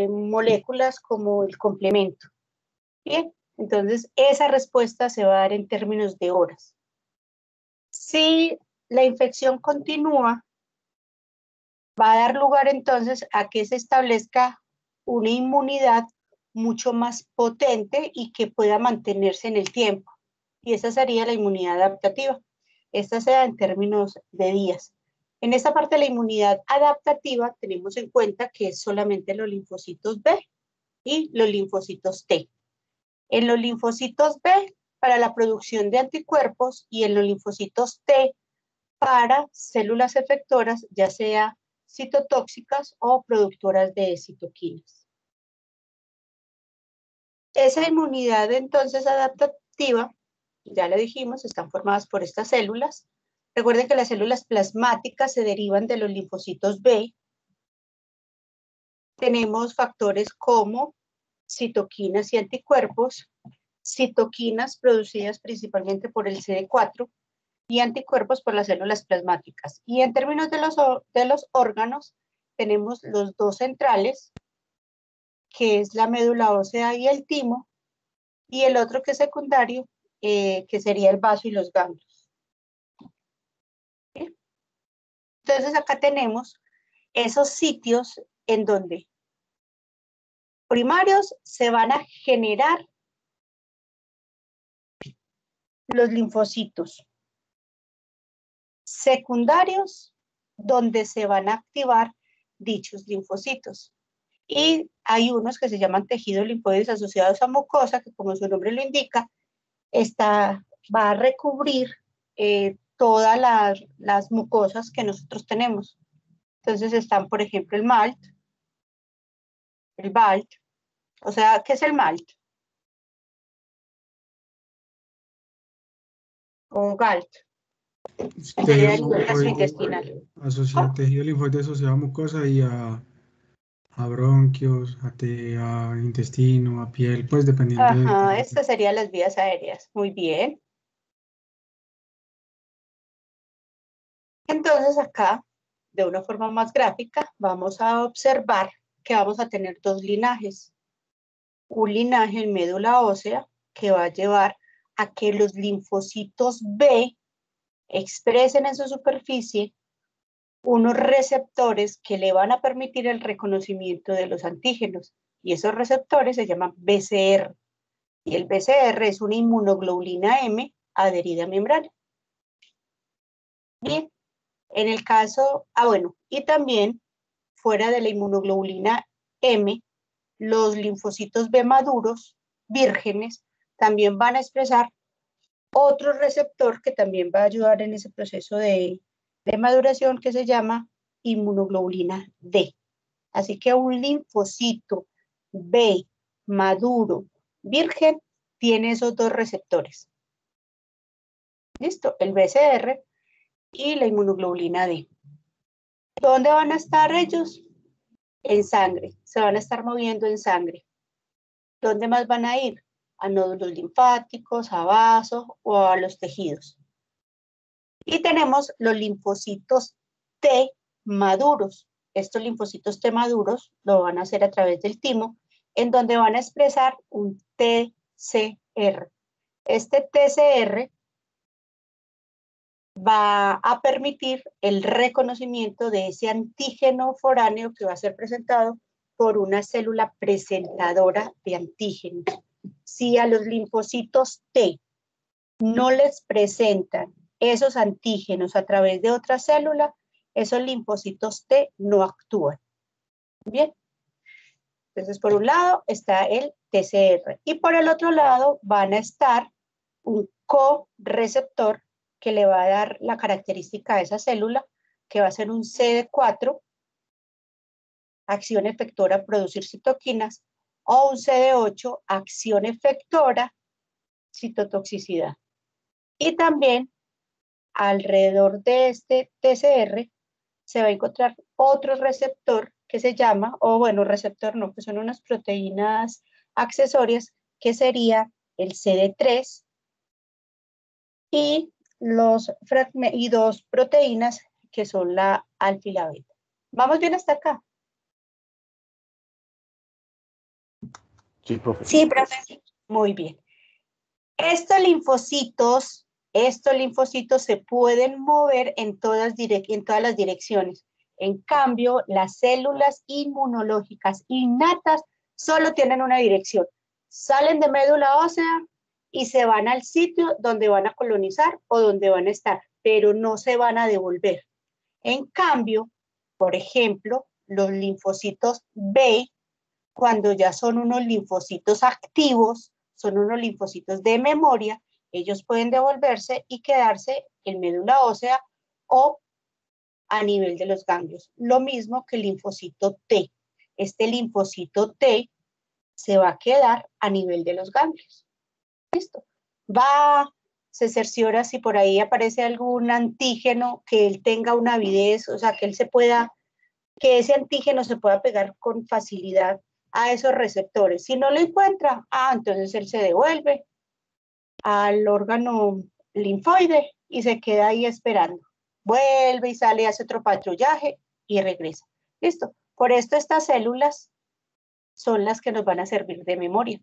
moléculas como el complemento. Bien, entonces esa respuesta se va a dar en términos de horas. Si la infección continúa, va a dar lugar entonces a que se establezca una inmunidad mucho más potente y que pueda mantenerse en el tiempo. Y esa sería la inmunidad adaptativa. Esta se da en términos de días. En esta parte de la inmunidad adaptativa tenemos en cuenta que es solamente los linfocitos B y los linfocitos T. En los linfocitos B para la producción de anticuerpos y en los linfocitos T para células efectoras, ya sea citotóxicas o productoras de citoquinas. Esa inmunidad entonces adaptativa, ya le dijimos, están formadas por estas células. Recuerden que las células plasmáticas se derivan de los linfocitos B. Tenemos factores como citoquinas y anticuerpos, citoquinas producidas principalmente por el CD4 y anticuerpos por las células plasmáticas. Y en términos de los órganos, tenemos los dos centrales, que es la médula ósea y el timo, y el otro que es secundario, que sería el vaso y los ganglios. ¿Sí? Entonces acá tenemos esos sitios en donde primarios se van a generar los linfocitos, secundarios donde se van a activar dichos linfocitos. Y hay unos que se llaman tejidos linfoides asociados a mucosa, que como su nombre lo indica, va a recubrir todas las mucosas que nosotros tenemos. Entonces están, por ejemplo, el MALT, el BALT. O sea, ¿qué es el MALT? O GALT. Sería el gastrointestinal. Tejido linfoide asociado a mucosa y a bronquios, a intestino, a piel, pues dependiendo Ajá, estas serían las vías aéreas. Muy bien. Entonces acá, de una forma más gráfica, vamos a observar que vamos a tener dos linajes. Un linaje en médula ósea que va a llevar a que los linfocitos B expresen en su superficie unos receptores que le van a permitir el reconocimiento de los antígenos. Y esos receptores se llaman BCR. Y el BCR es una inmunoglobulina M adherida a membrana. Bien, en el caso, y también fuera de la inmunoglobulina M, los linfocitos B maduros, vírgenes, también van a expresar otro receptor que también va a ayudar en ese proceso de maduración que se llama inmunoglobulina D. Así que un linfocito B maduro, virgen, tiene esos dos receptores. ¿Listo? El BCR y la inmunoglobulina D. ¿Dónde van a estar ellos? En sangre. Se van a estar moviendo en sangre. ¿Dónde más van a ir? A nódulos linfáticos, a vasos o a los tejidos. Y tenemos los linfocitos T maduros. Estos linfocitos T maduros lo van a hacer a través del timo, en donde van a expresar un TCR. Este TCR va a permitir el reconocimiento de ese antígeno foráneo que va a ser presentado por una célula presentadora de antígenos. Si a los linfocitos T no les presentan esos antígenos a través de otra célula, esos linfocitos T no actúan. Bien. Entonces, por un lado está el TCR y por el otro lado van a estar un co-receptor que le va a dar la característica a esa célula, que va a ser un CD4, acción efectora, producir citoquinas, o un CD8, acción efectora, citotoxicidad. Y también alrededor de este TCR se va a encontrar otro receptor que se llama, receptor no, que son unas proteínas accesorias, que sería el CD3 y dos proteínas que son la alfa y la beta. ¿Vamos bien hasta acá? Sí, profe. Sí, profe. Muy bien. Estos linfocitos se pueden mover en todas las direcciones. En cambio, las células inmunológicas innatas solo tienen una dirección. Salen de médula ósea y se van al sitio donde van a colonizar o donde van a estar, pero no se van a devolver. En cambio, por ejemplo, los linfocitos B, cuando ya son unos linfocitos activos, son unos linfocitos de memoria, ellos pueden devolverse y quedarse en médula ósea o a nivel de los ganglios. Lo mismo que el linfocito T. Este linfocito T se va a quedar a nivel de los ganglios. Listo. Se cerciora si por ahí aparece algún antígeno que él tenga una avidez, o sea, que ese antígeno se pueda pegar con facilidad a esos receptores. Si no lo encuentra, entonces él se devuelve al órgano linfoide y se queda ahí esperando. Vuelve y sale, hace otro patrullaje y regresa. Listo. Por esto estas células son las que nos van a servir de memoria.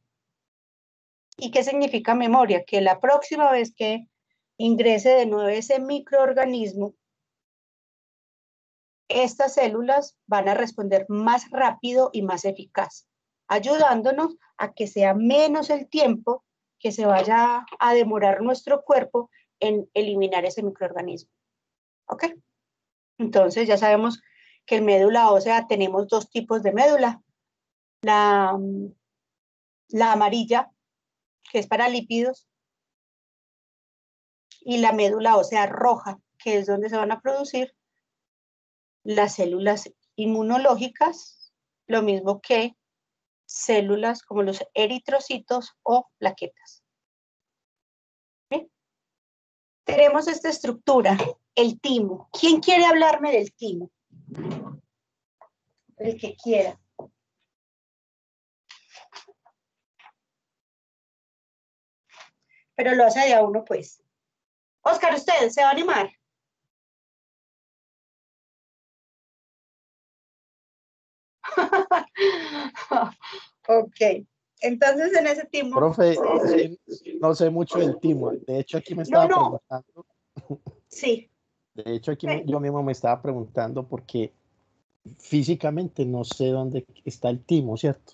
¿Y qué significa memoria? Que la próxima vez que ingrese de nuevo ese microorganismo, estas células van a responder más rápido y más eficaz, ayudándonos a que sea menos el tiempo que se vaya a demorar nuestro cuerpo en eliminar ese microorganismo. ¿Ok? Entonces ya sabemos que en médula ósea tenemos dos tipos de médula. La amarilla, que es para lípidos, y la médula ósea roja, que es donde se van a producir las células inmunológicas, lo mismo que células como los eritrocitos o plaquetas. ¿Bien? Tenemos esta estructura, el timo. ¿Quién quiere hablarme del timo? El que quiera. Pero lo hace de a uno, pues. Oscar, ¿usted se va a animar? Ok. Entonces, en ese timo... Profe, no sé mucho del timo. De hecho, aquí me estaba preguntando. Sí. De hecho, aquí yo mismo me estaba preguntando porque físicamente no sé dónde está el timo, ¿cierto?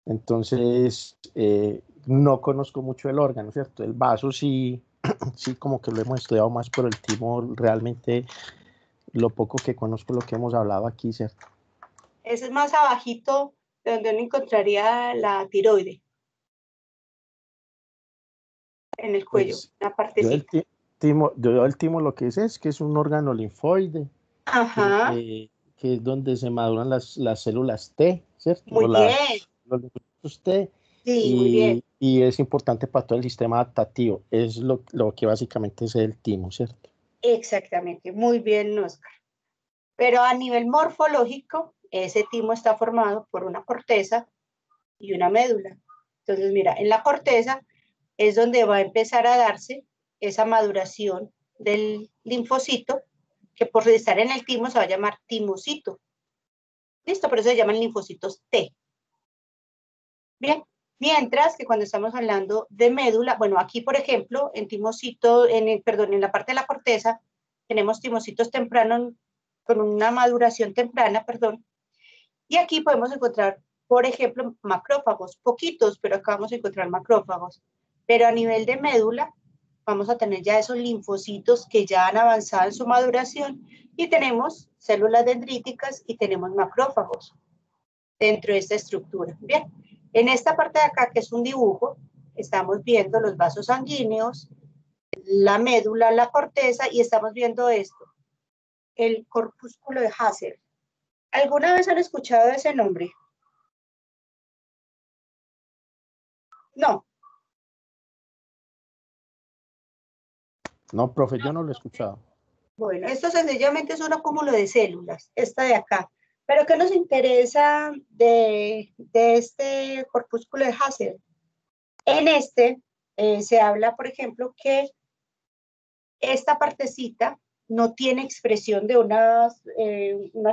Entonces, no conozco mucho el órgano, ¿cierto? El vaso sí, sí como que lo hemos estudiado más, pero el timo realmente lo poco que conozco, lo que hemos hablado aquí, ¿cierto? Ese es más abajito de donde uno encontraría la tiroide. En el cuello, Pues, una partecita. Yo el timo lo que es que es un órgano linfoide. Ajá. Que es donde se maduran las células T, ¿cierto? Muy bien. Los linfocitos T. Sí, muy bien. Y es importante para todo el sistema adaptativo. Es lo que básicamente es el timo, ¿cierto? Exactamente, muy bien, Oscar. Pero a nivel morfológico, ese timo está formado por una corteza y una médula. Entonces, mira, en la corteza es donde va a empezar a darse esa maduración del linfocito, que por estar en el timo se va a llamar timocito. ¿Listo? Por eso se llaman linfocitos T. Bien, mientras que cuando estamos hablando de médula, bueno, aquí por ejemplo, en timocito, en la parte de la corteza, tenemos timocitos tempranos con una maduración temprana, y aquí podemos encontrar, por ejemplo, macrófagos, poquitos, pero acá vamos a encontrar macrófagos. Pero a nivel de médula, vamos a tener ya esos linfocitos que ya han avanzado en su maduración y tenemos células dendríticas y tenemos macrófagos dentro de esta estructura. Bien, en esta parte de acá, que es un dibujo, estamos viendo los vasos sanguíneos, la médula, la corteza, y estamos viendo esto, el corpúsculo de Hassel. ¿Alguna vez han escuchado ese nombre? No. No, profe, yo no lo he escuchado. Bueno, esto sencillamente es un acúmulo de células, esta de acá. Pero ¿qué nos interesa de este corpúsculo de Hassel? En este se habla, por ejemplo, que esta partecita no tiene expresión de unas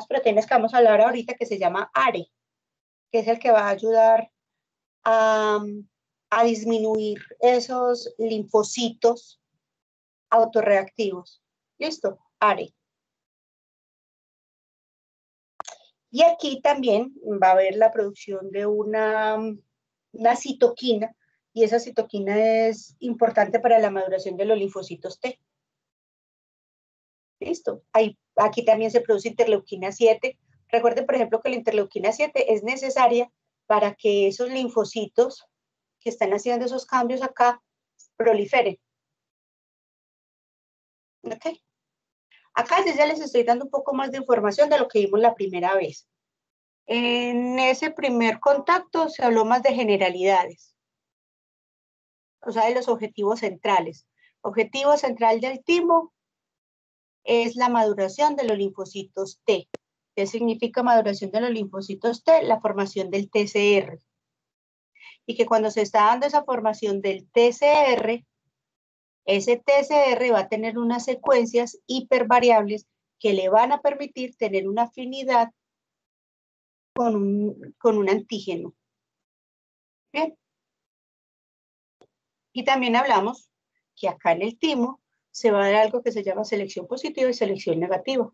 proteínas que vamos a hablar ahorita que se llama ARE, que es el que va a ayudar a disminuir esos linfocitos autorreactivos. ¿Listo? ARE. Y aquí también va a haber la producción de una citoquina, y esa citoquina es importante para la maduración de los linfocitos T. ¿Listo? Aquí también se produce interleuquina 7. Recuerden, por ejemplo, que la interleuquina 7 es necesaria para que esos linfocitos que están haciendo esos cambios acá proliferen. ¿Ok? Acá ya les estoy dando un poco más de información de lo que vimos la primera vez. En ese primer contacto se habló más de generalidades, o sea, de los objetivos centrales. Objetivo central del timo es la maduración de los linfocitos T. ¿Qué significa maduración de los linfocitos T? La formación del TCR. Y que cuando se está dando esa formación del TCR, ese TCR va a tener unas secuencias hipervariables que le van a permitir tener una afinidad con un antígeno. Bien. Y también hablamos que acá en el timo se va a dar algo que se llama selección positiva y selección negativa.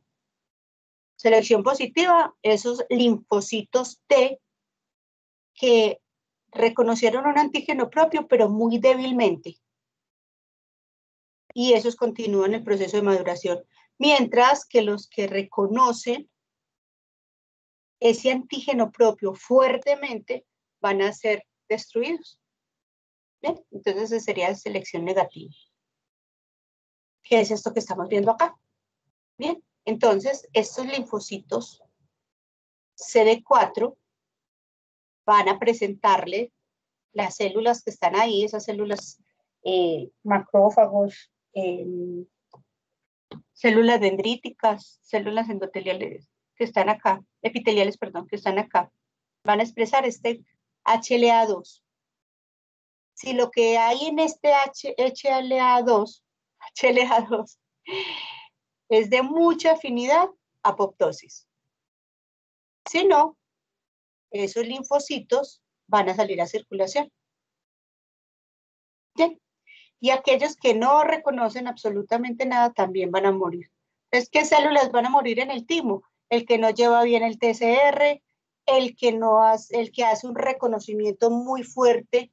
Selección positiva, esos linfocitos T que reconocieron un antígeno propio, pero muy débilmente. Y esos continúan el proceso de maduración. Mientras que los que reconocen ese antígeno propio fuertemente van a ser destruidos. ¿Bien? Entonces, esa sería la selección negativa. ¿Qué es esto que estamos viendo acá? Bien, entonces, estos linfocitos CD4 van a presentarle las células que están ahí, esas células macrófagos, células dendríticas, células endoteliales que están acá, epiteliales, perdón, que están acá, van a expresar este HLA2. Si lo que hay en este HLA2 es de mucha afinidad, apoptosis. Si no, esos linfocitos van a salir a circulación. Bien. Y aquellos que no reconocen absolutamente nada también van a morir. Entonces, ¿qué células van a morir en el timo? El que no lleva bien el TCR, el que hace un reconocimiento muy fuerte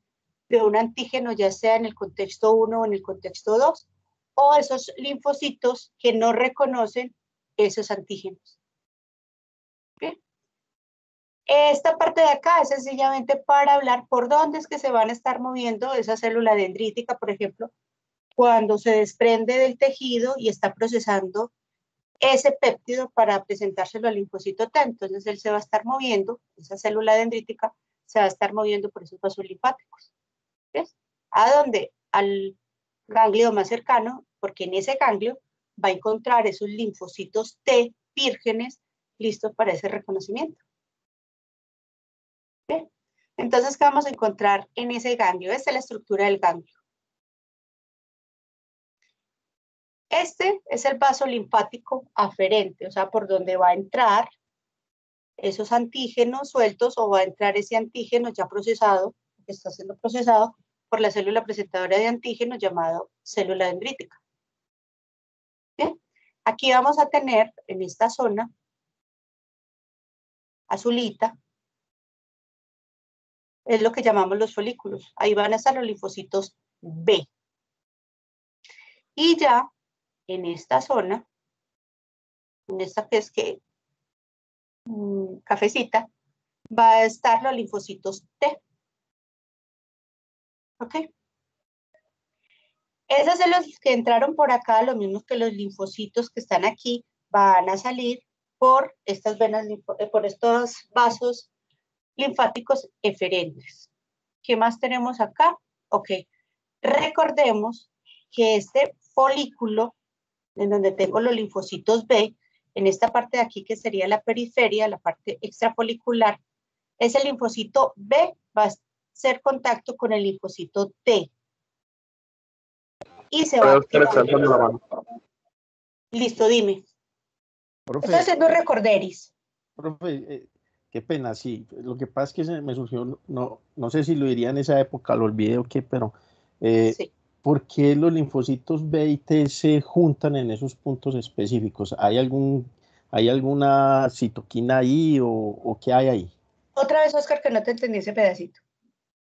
de un antígeno, ya sea en el contexto 1 o en el contexto 2, o esos linfocitos que no reconocen esos antígenos. Bien. Esta parte de acá es sencillamente para hablar por dónde es que se van a estar moviendo esa célula dendrítica, por ejemplo, cuando se desprende del tejido y está procesando ese péptido para presentárselo al linfocito T. Entonces él se va a estar moviendo, esa célula dendrítica se va a estar moviendo por esos vasos linfáticos. ¿Ves? ¿A dónde? Al ganglio más cercano, porque en ese ganglio va a encontrar esos linfocitos T vírgenes listos para ese reconocimiento. ¿Bien? Entonces, ¿qué vamos a encontrar en ese ganglio? Esta es la estructura del ganglio. Este es el vaso linfático aferente, o sea, por donde va a entrar esos antígenos sueltos o va a entrar ese antígeno ya procesado, que está siendo procesado por la célula presentadora de antígenos llamado célula dendrítica. ¿Bien? Aquí vamos a tener en esta zona azulita, es lo que llamamos los folículos. Ahí van a estar los linfocitos B. Y ya en esta zona, en esta que es cafecita, va a estar los linfocitos T. ¿Ok? Esas células que entraron por acá, lo mismo que los linfocitos que están aquí, van a salir por estas venas, por estos vasos linfáticos eferentes. ¿Qué más tenemos acá? Ok, recordemos que este folículo, en donde tengo los linfocitos B, en esta parte de aquí que sería la periferia, la parte extrafolicular, ese linfocito B va a hacer contacto con el linfocito T. Y se va a activar. Listo, dime. Profe, Estoy haciendo recorderis. profe, Qué pena, sí. Lo que pasa es que se me surgió, no sé si lo diría en esa época, lo olvidé o qué, pero Sí. ¿por qué los linfocitos B y T se juntan en esos puntos específicos? ¿Hay alguna citoquina ahí o qué hay ahí? Otra vez, Oscar, que no te entendí ese pedacito.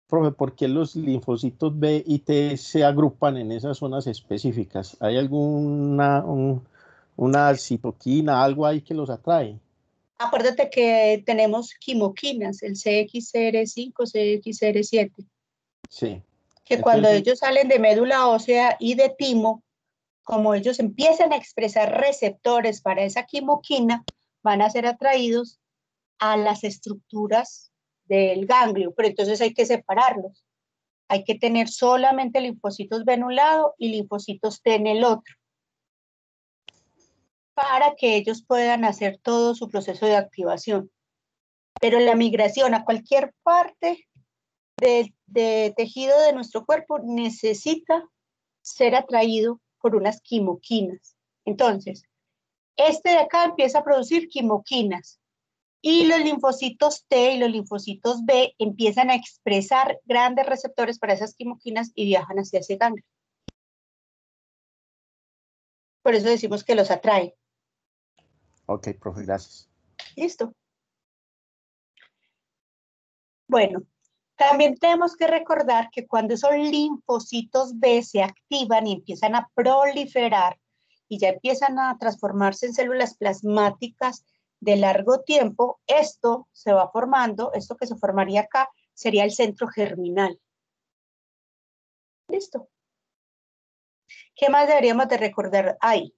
Profe, ¿por qué los linfocitos B y T se agrupan en esas zonas específicas? ¿Hay una citoquina, algo ahí que los atrae? Acuérdate que tenemos quimoquinas, el CXCR5, CXCR7, Sí. que cuando Entonces, ellos salen de médula ósea y de timo, como ellos empiezan a expresar receptores para esa quimoquina, van a ser atraídos a las estructuras del ganglio, pero entonces hay que separarlos. Hay que tener solamente linfocitos B en un lado y linfocitos T en el otro, para que ellos puedan hacer todo su proceso de activación. Pero la migración a cualquier parte de tejido de nuestro cuerpo necesita ser atraído por unas quimoquinas. Entonces, este de acá empieza a producir quimoquinas y los linfocitos T y los linfocitos B empiezan a expresar grandes receptores para esas quimoquinas y viajan hacia ese ganglio. Por eso decimos que los atrae. ok, profe, gracias. Listo. Bueno, también tenemos que recordar que cuando esos linfocitos B se activan y empiezan a proliferar y ya empiezan a transformarse en células plasmáticas de largo tiempo, esto se va formando, esto que se formaría acá sería el centro germinal. Listo. ¿Qué más deberíamos de recordar ahí?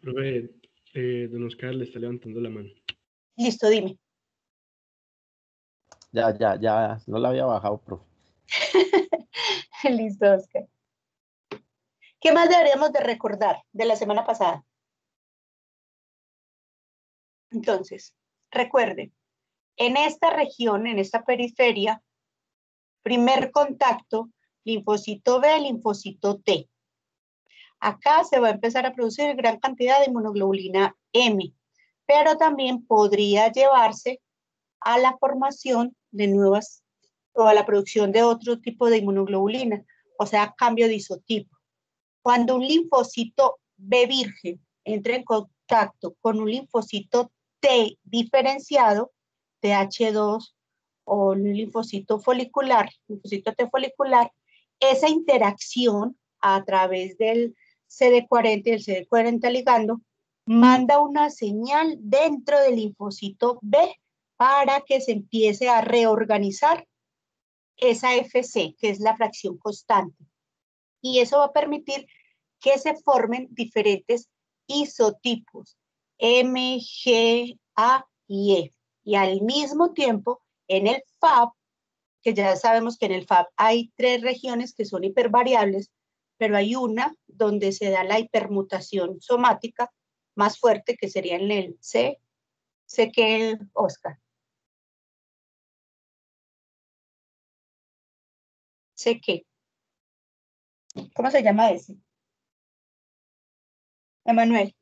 Profe, don Oscar le está levantando la mano. Listo, dime. Ya, no la había bajado, profe. Listo, Oscar. ¿Qué más deberíamos de recordar de la semana pasada? Entonces, recuerden, en esta región, en esta periferia, primer contacto, linfocito B, linfocito T. Acá se va a empezar a producir gran cantidad de inmunoglobulina M, pero también podría llevarse a la formación de nuevas o a la producción de otro tipo de inmunoglobulina, o sea, cambio de isotipo. Cuando un linfocito B virgen entra en contacto con un linfocito T diferenciado, TH2 o un linfocito folicular, linfocito T folicular, esa interacción a través del CD40 y el CD40 ligando manda una señal dentro del linfocito B para que se empiece a reorganizar esa FC, que es la fracción constante. Y eso va a permitir que se formen diferentes isotipos, M, G, A y E. Y al mismo tiempo, en el FAB, que ya sabemos que en el FAB hay 3 regiones que son hipervariables, pero hay una donde se da la hipermutación somática más fuerte, que sería en el C. Sé que el Oscar. Sé que. ¿Cómo se llama ese? Emanuel.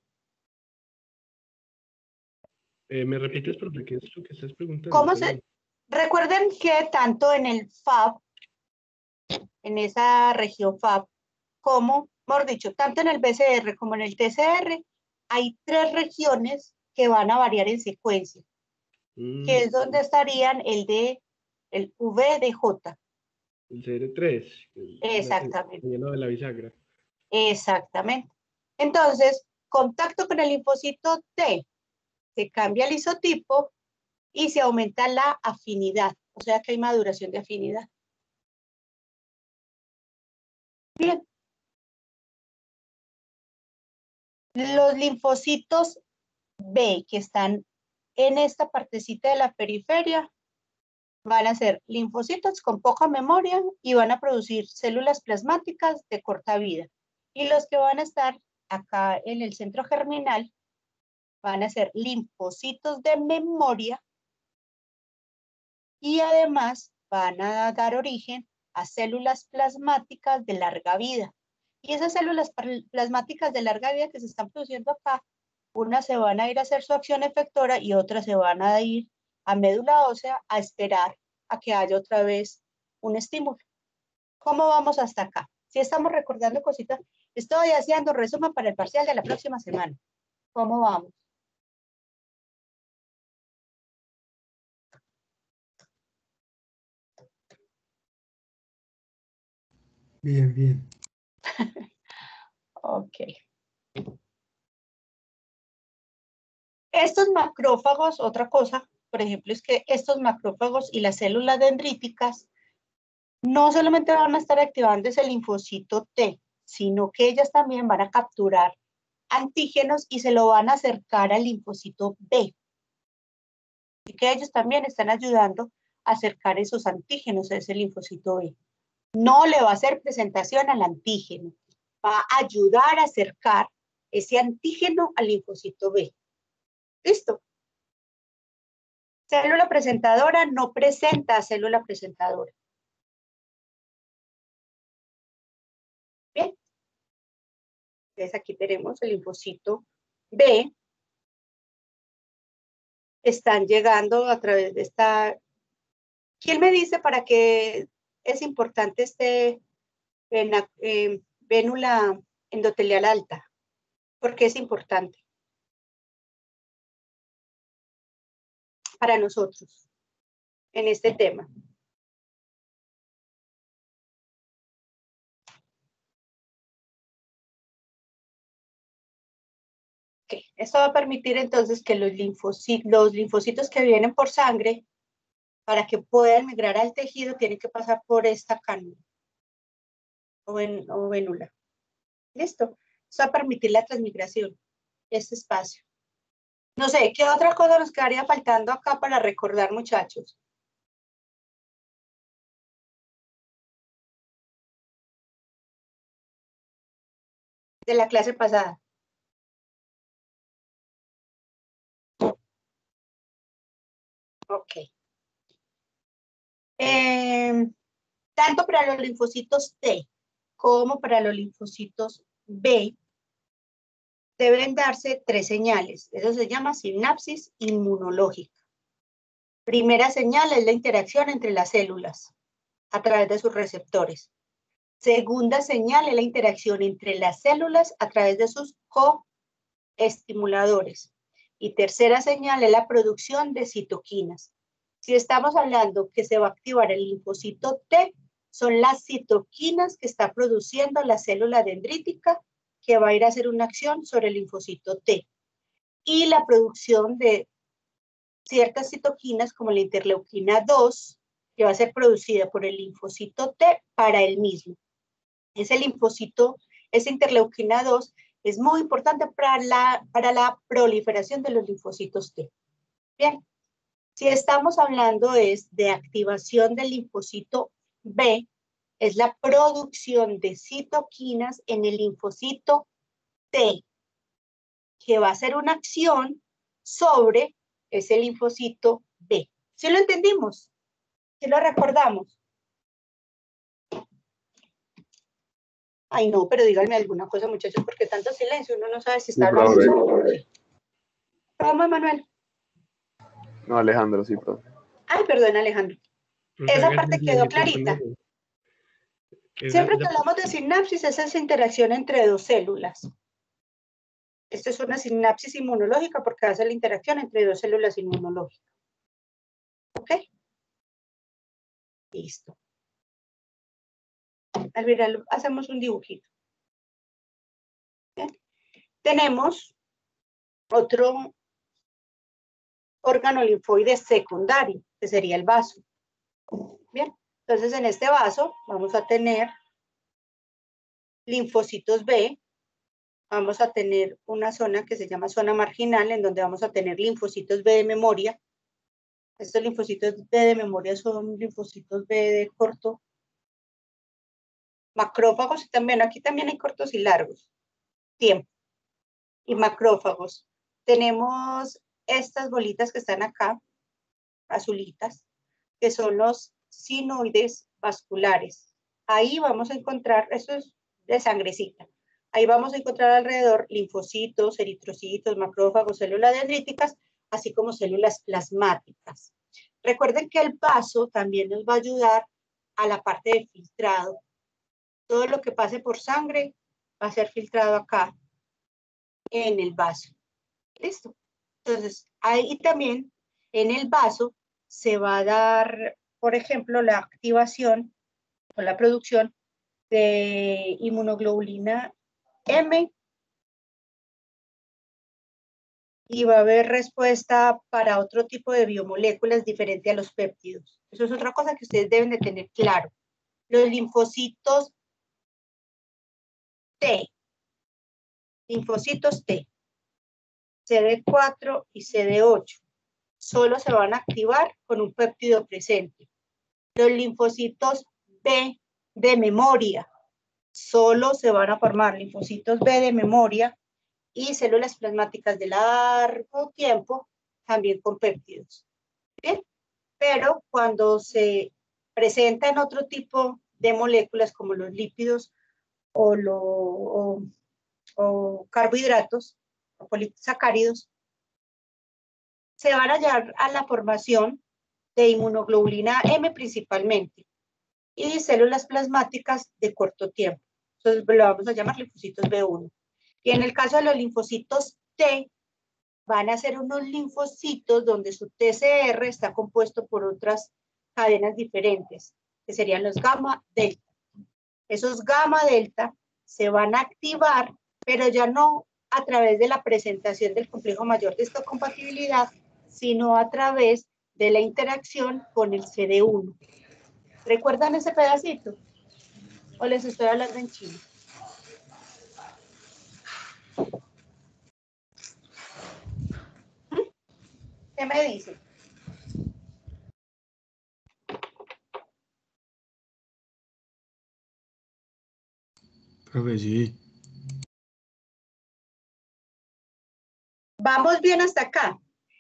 ¿Me repites, profe, qué es lo que estás preguntando? ¿Cómo se? Recuerden que tanto en el FAB, en esa región FAB, como, mejor dicho, tanto en el BCR como en el TCR, hay 3 regiones que van a variar en secuencia, que es donde estarían el VDJ. El CR3. Exactamente. El de la bisagra. Exactamente. Entonces, contacto con el linfocito T, se cambia el isotipo y se aumenta la afinidad, o sea que hay maduración de afinidad. Bien. Los linfocitos B que están en esta partecita de la periferia van a ser linfocitos con poca memoria y van a producir células plasmáticas de corta vida. Y los que van a estar acá en el centro germinal van a ser linfocitos de memoria y además van a dar origen a células plasmáticas de larga vida. Y esas células plasmáticas de larga vida que se están produciendo acá Unas se van a ir a hacer su acción efectora y otras se van a ir a médula ósea a esperar a que haya otra vez un estímulo. ¿Cómo vamos hasta acá? Si estamos recordando cositas, estoy haciendo resumen para el parcial de la próxima semana. ¿Cómo vamos? Bien, bien. Ok. Estos macrófagos, otra cosa, por ejemplo, es que estos macrófagos y las células dendríticas no solamente van a estar activando ese linfocito T, sino que ellas también van a capturar antígenos y se lo van a acercar al linfocito B. Y que ellos también están ayudando a acercar esos antígenos a ese linfocito B. No le va a hacer presentación al antígeno, va a ayudar a acercar ese antígeno al linfocito B. ¿Listo? Célula presentadora no presenta a célula presentadora. Bien. Entonces aquí tenemos el linfocito B. Están llegando a través de esta... ¿Quién me dice para qué es importante este vénula endotelial alta? ¿Por qué es importante para nosotros en este tema? Okay. Esto va a permitir entonces que los linfocitos que vienen por sangre, para que puedan migrar al tejido, tienen que pasar por esta cánula o vénula. ¿Listo? Esto va a permitir la transmigración, este espacio. No sé, ¿qué otra cosa nos quedaría faltando acá para recordar, muchachos? De la clase pasada. Ok. Tanto para los linfocitos T como para los linfocitos B deben darse 3 señales. Eso se llama sinapsis inmunológica. Primera señal es la interacción entre las células a través de sus receptores. Segunda señal es la interacción entre las células a través de sus coestimuladores. Y tercera señal es la producción de citoquinas. Si estamos hablando que se va a activar el linfocito T, son las citoquinas que está produciendo la célula dendrítica que va a ir a hacer una acción sobre el linfocito T. Y la producción de ciertas citoquinas como la interleuquina 2, que va a ser producida por el linfocito T para el mismo. Ese linfocito, esa interleuquina 2, es muy importante para la proliferación de los linfocitos T. Bien, si estamos hablando de activación del linfocito B, es la producción de citoquinas en el linfocito T, que va a hacer una acción sobre ese linfocito B. ¿Sí lo entendimos? ¿Sí lo recordamos? Ay, no, pero díganme alguna cosa, muchachos, porque tanto silencio, uno no sabe si está hablando. ¿Cómo, Manuel? No, Alejandro, sí, profe. Ay, perdón, Alejandro. Esa parte quedó clarita. Siempre que hablamos de sinapsis, esa es interacción entre dos células. Esto es una sinapsis inmunológica porque hace la interacción entre dos células inmunológicas. ¿Ok? Listo. Al final hacemos un dibujito. ¿Bien? Tenemos otro órgano linfoide secundario, que sería el vaso. Bien, entonces en este vaso vamos a tener linfocitos B, vamos a tener una zona que se llama zona marginal, en donde vamos a tener linfocitos B de memoria. Estos linfocitos B de memoria son linfocitos B de corto, macrófagos, y también aquí también hay cortos y largos, tiempo, y macrófagos. Tenemos estas bolitas que están acá, azulitas, que son los sinoides vasculares. Ahí vamos a encontrar, eso es de sangrecita, Ahí vamos a encontrar alrededor linfocitos, eritrocitos, macrófagos, células dendríticas, así como células plasmáticas. Recuerden que el vaso también nos va a ayudar a la parte de filtrado. Todo lo que pase por sangre va a ser filtrado acá en el vaso. ¿Listo? Entonces, ahí también en el vaso se va a dar, por ejemplo, la activación o la producción de inmunoglobulina M, y va a haber respuesta para otro tipo de biomoléculas diferente a los péptidos. Eso es otra cosa que ustedes deben de tener claro. Los linfocitos T, CD4 y CD8, solo se van a activar con un péptido presente. Los linfocitos B de memoria, solo se van a formar linfocitos B de memoria y células plasmáticas de largo tiempo, también con péptidos. ¿Bien? Pero cuando se presentan otro tipo de moléculas como los lípidos o carbohidratos o polisacáridos, se van a hallar a la formación de inmunoglobulina M principalmente y células plasmáticas de corto tiempo. Entonces lo vamos a llamar linfocitos B1. Y en el caso de los linfocitos T, van a ser unos linfocitos donde su TCR está compuesto por otras cadenas diferentes, que serían los gamma delta. Esos gamma delta se van a activar, pero ya no a través de la presentación del complejo mayor de histocompatibilidad, sino a través de la interacción con el CD1. ¿Recuerdan ese pedacito? ¿O les estoy hablando en chino? ¿Qué me dicen? Profe, sí. Vamos bien hasta acá.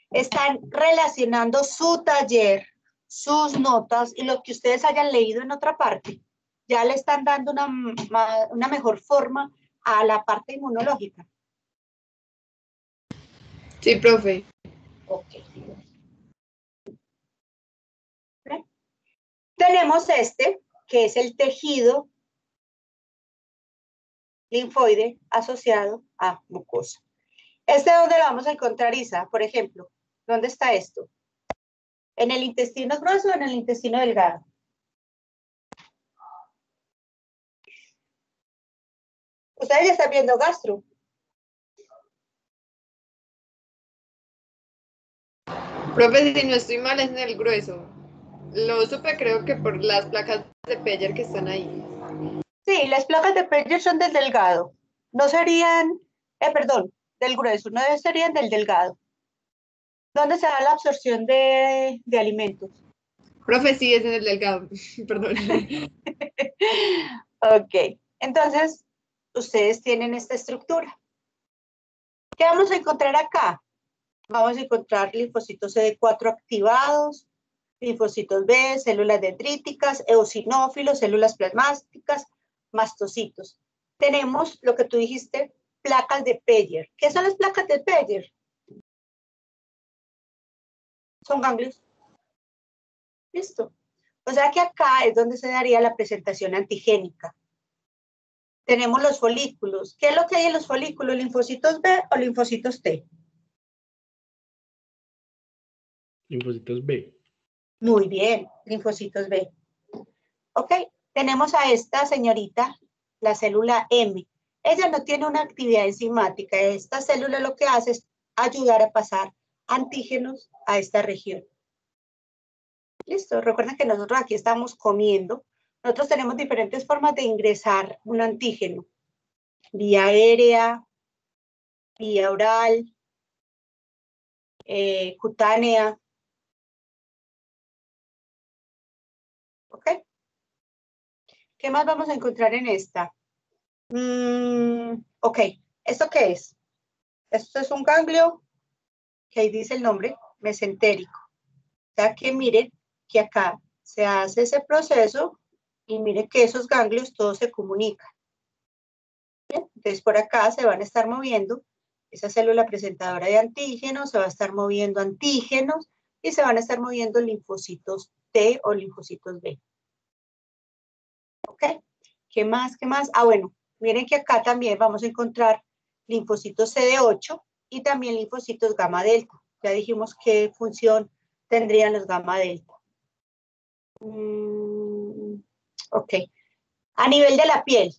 Están relacionando su taller, sus notas y lo que ustedes hayan leído en otra parte. Ya le están dando una mejor forma a la parte inmunológica. Sí, profe. Ok. ¿Ven? Tenemos este, que es el tejido linfoide asociado a mucosa. ¿Dónde lo vamos a encontrar, Isa? Por ejemplo, ¿dónde está esto? ¿En el intestino grueso o en el intestino delgado? Ustedes ya están viendo gastro. Profe, si no estoy mal, es en el grueso. Lo supe, creo que por las placas de Peyer que están ahí. Sí, las placas de Peyer son del delgado. No serían, perdón, del grueso, no serían del delgado. ¿Dónde se da la absorción de alimentos? Profe, sí, es en el delgado. Perdón. Ok, entonces ustedes tienen esta estructura. ¿Qué vamos a encontrar acá? Vamos a encontrar linfocitos CD4 activados, linfocitos B, células dendríticas, eosinófilos, células plasmáticas, mastocitos. Tenemos lo que tú dijiste, placas de Peyer. ¿Qué son las placas de Peyer? Son ganglios. Listo. O sea que acá es donde se daría la presentación antigénica. Tenemos los folículos. ¿Qué es lo que hay en los folículos? ¿Linfocitos B o linfocitos T? Linfocitos B. Muy bien, linfocitos B. Ok, tenemos a esta señorita, la célula M. Ella no tiene una actividad enzimática. Esta célula lo que hace es ayudar a pasar antígenos a esta región. Listo, recuerden que nosotros aquí estamos comiendo. Nosotros tenemos diferentes formas de ingresar un antígeno. Vía aérea, vía oral, cutánea. ¿Ok? ¿Qué más vamos a encontrar en esta? Ok, ¿esto qué es? Esto es un ganglio, que ahí dice el nombre, mesentérico. O sea que miren que acá se hace ese proceso y miren que esos ganglios todos se comunican. Bien, entonces por acá se van a estar moviendo esa célula presentadora de antígenos, se va a estar moviendo antígenos y se van a estar moviendo linfocitos T o linfocitos B. ¿Ok? ¿Qué más? ¿Qué más? Ah, bueno, miren que acá también vamos a encontrar linfocitos CD8 y también linfocitos gamma delta. Ya dijimos qué función tendrían los gamma delta. Ok. A nivel de la piel.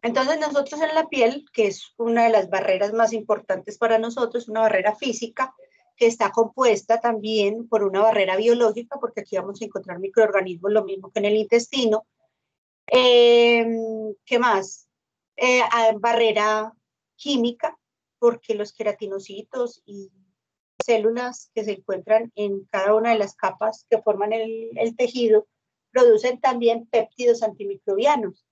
Entonces nosotros en la piel, que es una de las barreras más importantes para nosotros, una barrera física, que está compuesta también por una barrera biológica, porque aquí vamos a encontrar microorganismos, lo mismo que en el intestino. ¿Qué más? Barrera química, porque los queratinocitos y células que se encuentran en cada una de las capas que forman el tejido producen también péptidos antimicrobianos,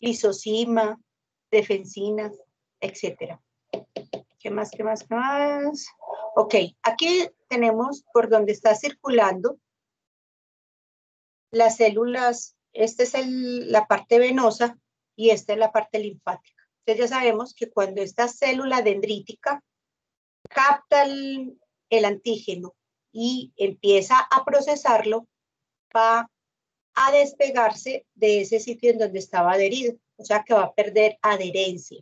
lisozima, defensinas, etc. ¿Qué más? ¿Qué más? ¿Qué más? Ok, aquí tenemos por donde está circulando las células. Esta es la parte venosa y esta es la parte linfática. Entonces ya sabemos que cuando esta célula dendrítica capta el antígeno y empieza a procesarlo, va a despegarse de ese sitio en donde estaba adherido, o sea que va a perder adherencia.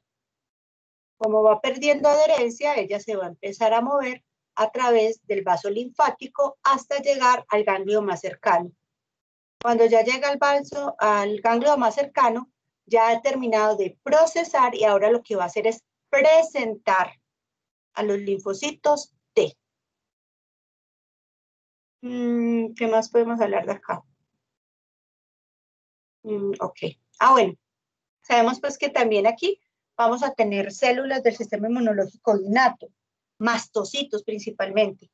Como va perdiendo adherencia, ella se va a empezar a mover a través del vaso linfático hasta llegar al ganglio más cercano. Cuando ya llega al ganglio más cercano, ya ha terminado de procesar y ahora lo que va a hacer es presentar a los linfocitos T. ¿Qué más podemos hablar de acá? Ok. Ah, bueno. Sabemos pues que también aquí vamos a tener células del sistema inmunológico innato, mastocitos principalmente.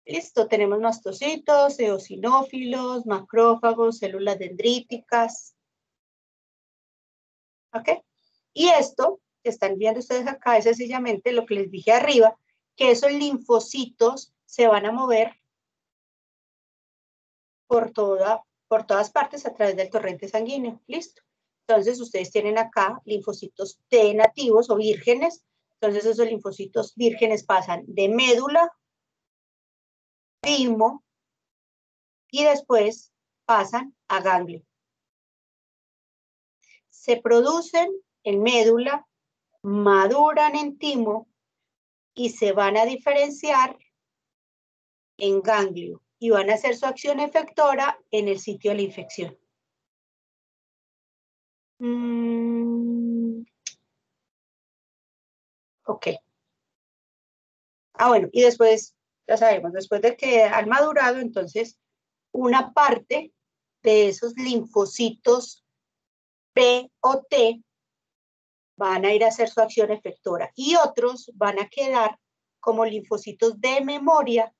Listo, tenemos mastocitos, eosinófilos, macrófagos, células dendríticas. ¿Ok? Y esto que están viendo ustedes acá es sencillamente lo que les dije arriba, que esos linfocitos se van a mover por todas partes a través del torrente sanguíneo. Listo. Entonces ustedes tienen acá linfocitos T nativos o vírgenes. Entonces esos linfocitos vírgenes pasan de médula, timo y después pasan a ganglio. Se producen en médula, maduran en timo y se van a diferenciar en ganglio y van a hacer su acción efectora en el sitio de la infección. Ok. Ah, bueno, y después, ya sabemos, después de que han madurado, entonces, una parte de esos linfocitos B o T van a ir a hacer su acción efectora y otros van a quedar como linfocitos de memoria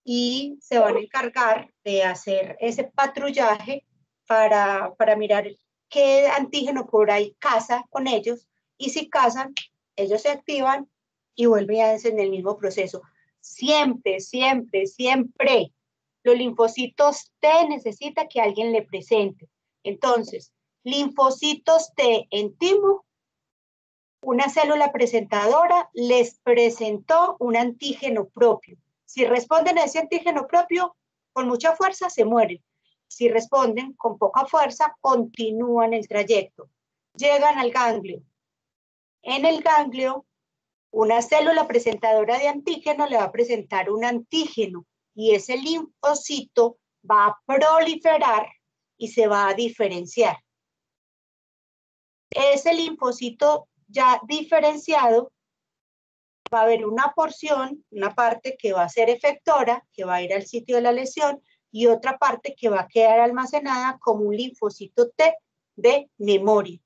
y se van a encargar de hacer ese patrullaje para mirar qué antígeno por ahí caza con ellos y si cazan, ellos se activan y vuelven a hacer el mismo proceso. Siempre, siempre, siempre los linfocitos T necesita que alguien le presente. Entonces, linfocitos T en timo, una célula presentadora les presentó un antígeno propio. Si responden a ese antígeno propio, con mucha fuerza se mueren. Si responden con poca fuerza, continúan el trayecto. Llegan al ganglio. En el ganglio, una célula presentadora de antígeno le va a presentar un antígeno y ese linfocito va a proliferar y se va a diferenciar. Ese linfocito ya diferenciado, va a haber una porción, una parte que va a ser efectora, que va a ir al sitio de la lesión, y otra parte que va a quedar almacenada como un linfocito T de memoria.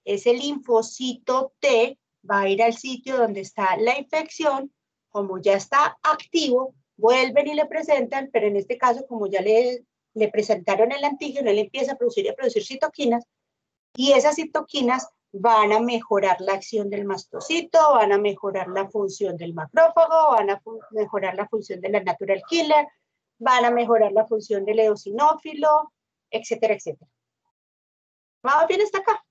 Ese linfocito T va a ir al sitio donde está la infección, como ya está activo, vuelven y le presentan, pero en este caso, como ya le presentaron el antígeno, él empieza a producir citoquinas, y esas citoquinas van a mejorar la acción del mastocito, van a mejorar la función del macrófago, van a mejorar la función de la natural killer, van a mejorar la función del eosinófilo, etcétera, etcétera. ¿Vamos bien hasta acá?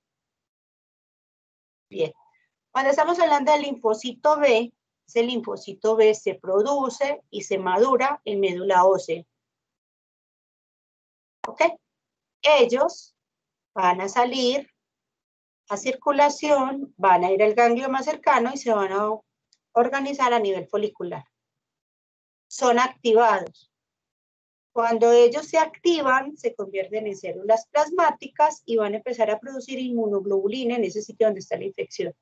Bien. Cuando estamos hablando del linfocito B, ese linfocito B se produce y se madura en médula ósea. ¿Ok? Ellos van a salir a circulación, van a ir al ganglio más cercano y se van a organizar a nivel folicular. Son activados. Cuando ellos se activan, se convierten en células plasmáticas y van a empezar a producir inmunoglobulina en ese sitio donde está la infección.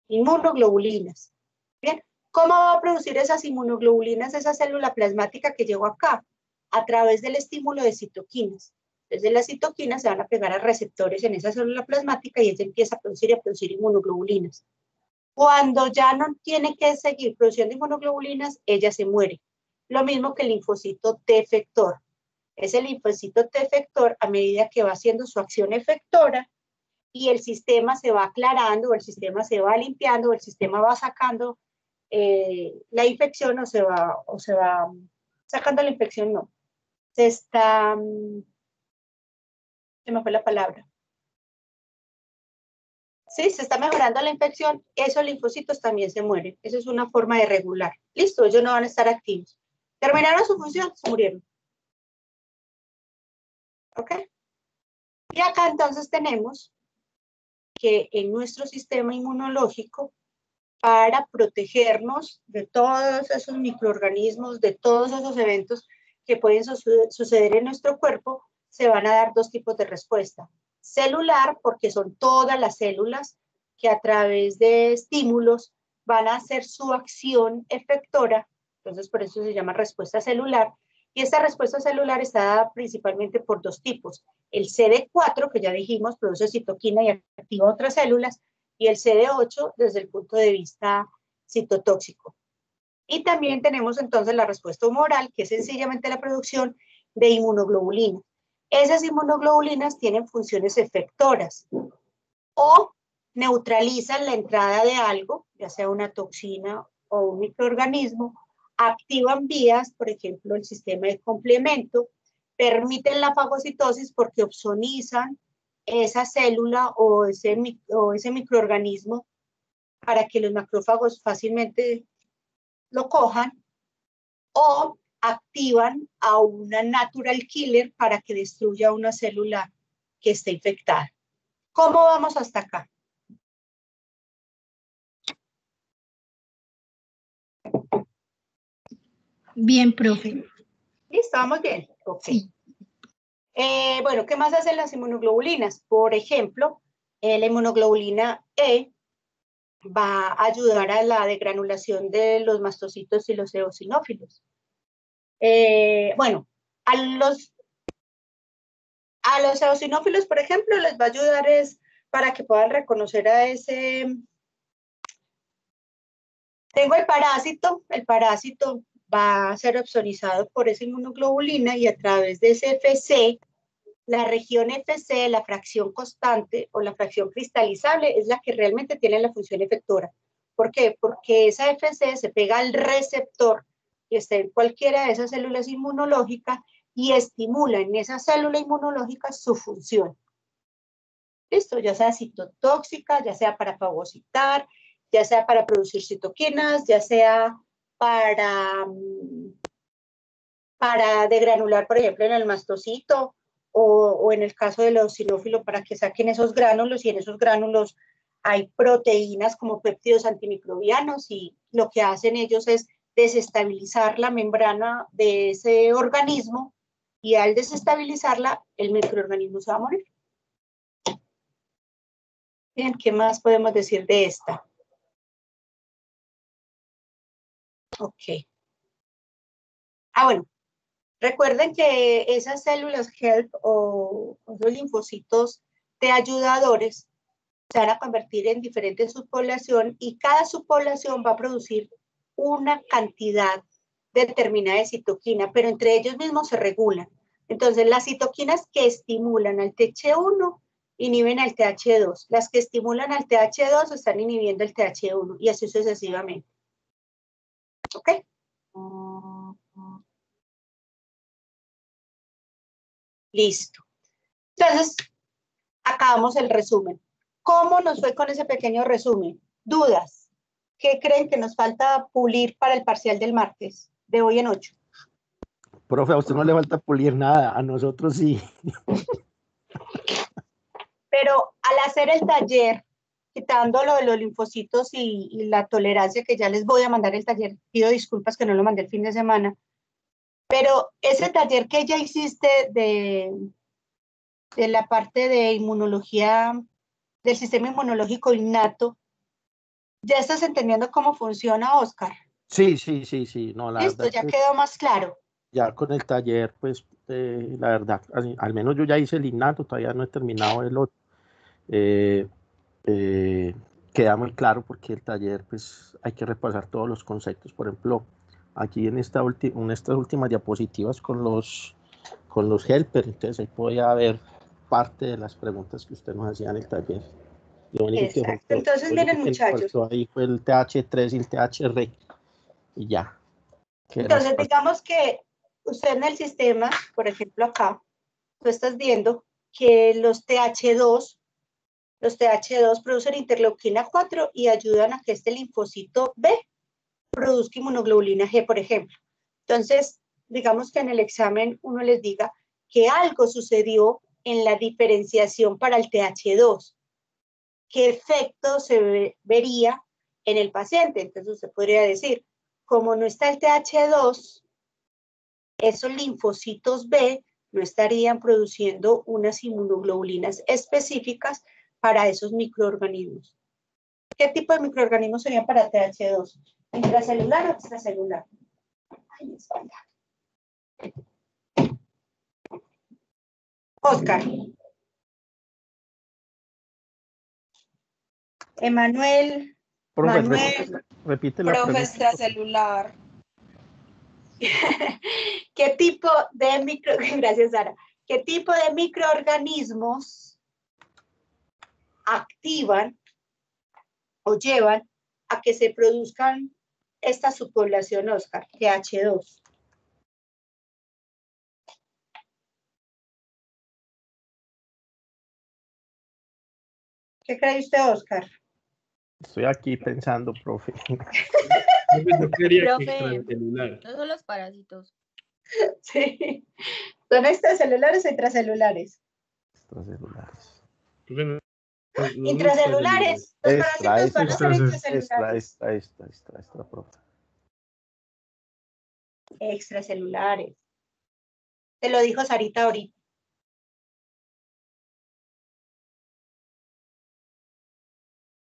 Inmunoglobulinas. Bien, ¿cómo va a producir esas inmunoglobulinas esa célula plasmática que llegó acá? A través del estímulo de citoquinas. Desde las citoquinas se van a pegar a receptores en esa célula plasmática y ella empieza a producir inmunoglobulinas. Cuando ya no tiene que seguir produciendo inmunoglobulinas, ella se muere. Lo mismo que el linfocito T efector. Ese linfocito T efector, a medida que va haciendo su acción efectora y el sistema se va aclarando, o el sistema se va limpiando, o el sistema va sacando la infección, o se va sacando la infección, no. Se me fue la palabra. Sí, se está mejorando la infección, esos linfocitos también se mueren. Esa es una forma de regular. Listo, ellos no van a estar activos. Terminaron su función, se murieron. ¿Ok? Y acá entonces tenemos que en nuestro sistema inmunológico, para protegernos de todos esos microorganismos, de todos esos eventos que pueden suceder en nuestro cuerpo, se van a dar dos tipos de respuesta. Celular, porque son todas las células que a través de estímulos van a hacer su acción efectora, entonces por eso se llama respuesta celular, y esta respuesta celular está dada principalmente por dos tipos. El CD4, que ya dijimos, produce citoquina y activa otras células, y el CD8 desde el punto de vista citotóxico. Y también tenemos entonces la respuesta humoral, que es sencillamente la producción de inmunoglobulinas. Esas inmunoglobulinas tienen funciones efectoras o neutralizan la entrada de algo, ya sea una toxina o un microorganismo, activan vías, por ejemplo, el sistema de complemento, permiten la fagocitosis porque opsonizan esa célula o ese microorganismo para que los macrófagos fácilmente lo cojan, o activan a una natural killer para que destruya una célula que esté infectada. ¿Cómo vamos hasta acá? Bien, profe. ¿Listo? ¿Vamos bien? Ok. Sí. Bueno, ¿qué más hacen las inmunoglobulinas? Por ejemplo, la inmunoglobulina E va a ayudar a la degranulación de los mastocitos y los eosinófilos. Bueno, a los eosinófilos, por ejemplo, les va a ayudar para que puedan reconocer a ese... Tengo el parásito va a ser opsonizado por esa inmunoglobulina y a través de ese FC, la región FC, la fracción constante o la fracción cristalizable es la que realmente tiene la función efectora. ¿Por qué? Porque esa FC se pega al receptor que está en cualquiera de esas células inmunológicas y estimula en esa célula inmunológica su función. ¿Listo? Ya sea citotóxica, ya sea para fagocitar, ya sea para producir citoquinas, ya sea para degranular, por ejemplo, en el mastocito o en el caso del eosinófilo para que saquen esos gránulos, y en esos gránulos hay proteínas como péptidos antimicrobianos y lo que hacen ellos es desestabilizar la membrana de ese organismo y al desestabilizarla el microorganismo se va a morir. Bien, ¿qué más podemos decir de esta? Ok. Bueno, recuerden que esas células HELP o los linfocitos T ayudadores se van a convertir en diferentes subpoblaciones y cada subpoblación va a producir una cantidad determinada de citoquina, pero entre ellos mismos se regulan. Entonces, las citoquinas que estimulan al TH1 inhiben al TH2. Las que estimulan al TH2 están inhibiendo el TH1 y así sucesivamente. ¿Ok? Listo. Entonces, acabamos el resumen. ¿Cómo nos fue con ese pequeño resumen? ¿Dudas? ¿Qué creen que nos falta pulir para el parcial del martes, de hoy en 8? Profe, a usted no le falta pulir nada, a nosotros sí. Pero al hacer el taller, quitando lo de los linfocitos y la tolerancia, que ya les voy a mandar el taller, pido disculpas que no lo mandé el fin de semana, pero ese taller que ya hiciste de la parte de inmunología, del sistema inmunológico innato, ¿ya estás entendiendo cómo funciona, Oscar? Sí. No, la Listo, verdad ya que quedó más claro. ya con el taller, pues, la verdad, al menos yo ya hice el innato, todavía no he terminado el otro. Queda muy claro porque el taller, pues, hay que repasar todos los conceptos. Por ejemplo, aquí en estas últimas diapositivas con los helpers, entonces ahí podía ver parte de las preguntas que usted nos hacía en el taller. Lo único Exacto. Entonces, miren, muchachos. Ahí fue el TH3 y el THR y ya. Entonces, digamos que usted en el sistema, por ejemplo acá, tú estás viendo que los TH2 producen interleuquina 4 y ayudan a que este linfocito B produzca inmunoglobulina G, por ejemplo. Entonces, digamos que en el examen uno les diga que algo sucedió en la diferenciación para el TH2. ¿Qué efecto se vería en el paciente? Entonces usted podría decir, como no está el TH2, esos linfocitos B no estarían produciendo unas inmunoglobulinas específicas para esos microorganismos. ¿Qué tipo de microorganismos serían para TH2? ¿Intracelular o extracelular? Ay, mi espalda. Oscar. Emanuel. Profe, Manuel. repite la Profe, pregunta. extracelular. ¿Qué tipo de gracias, Sara. ¿Qué tipo de microorganismos activan o llevan a que se produzcan esta subpoblación, Oscar, TH2? ¿Qué cree usted, Oscar? Estoy aquí pensando, profe. Yo quería Profe, extracelular. no son los parásitos. Sí. ¿Son extracelulares o intracelulares? Extracelulares. Profe, no Intracelulares. Los parásitos van a ser intracelulares. Extra, profe. Extracelulares. Te lo dijo Sarita ahorita.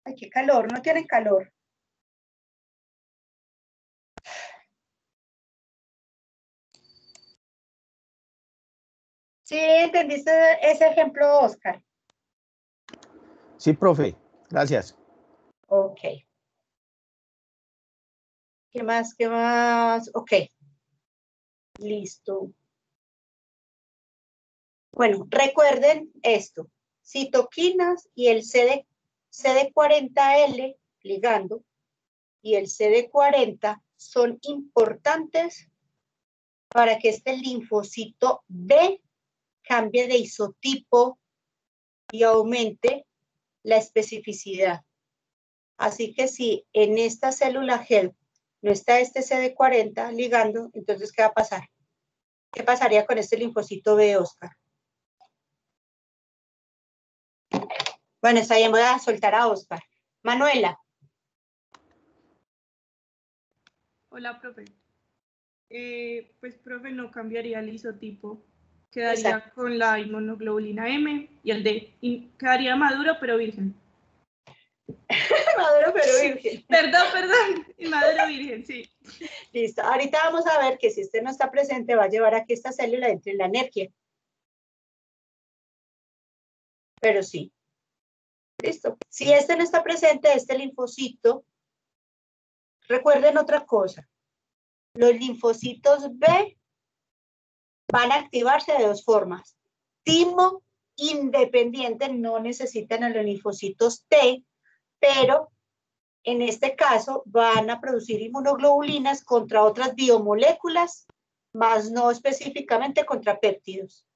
Ay, qué calor, no tienen calor. ¿Sí entendiste ese ejemplo, Oscar? Sí, profe, gracias. Ok. ¿Qué más? ¿Qué más? Ok. Listo. Bueno, recuerden esto. Citoquinas y el CD40L ligando y el CD40 son importantes para que este linfocito B cambie de isotipo y aumente la especificidad. Así que si en esta célula HELP no está este CD40 ligando, entonces ¿qué va a pasar? ¿Qué pasaría con este linfocito B, Oscar? Bueno, está bien, voy a soltar a Oscar. Manuela. Hola, profe. Pues, profe, no cambiaría el isotipo. Quedaría exacto con la inmunoglobulina M y el D. Y quedaría maduro pero virgen. Maduro pero virgen. Perdón. Maduro virgen, sí. Listo. Ahorita vamos a ver que si este no está presente va a llevar a que esta célula entre en la anergia. Pero sí. Listo. Si este no está presente, este linfocito, recuerden otra cosa. Los linfocitos B van a activarse de dos formas. Timo independiente, no necesitan a los linfocitos T, pero en este caso van a producir inmunoglobulinas contra otras biomoléculas, más no específicamente contra péptidos.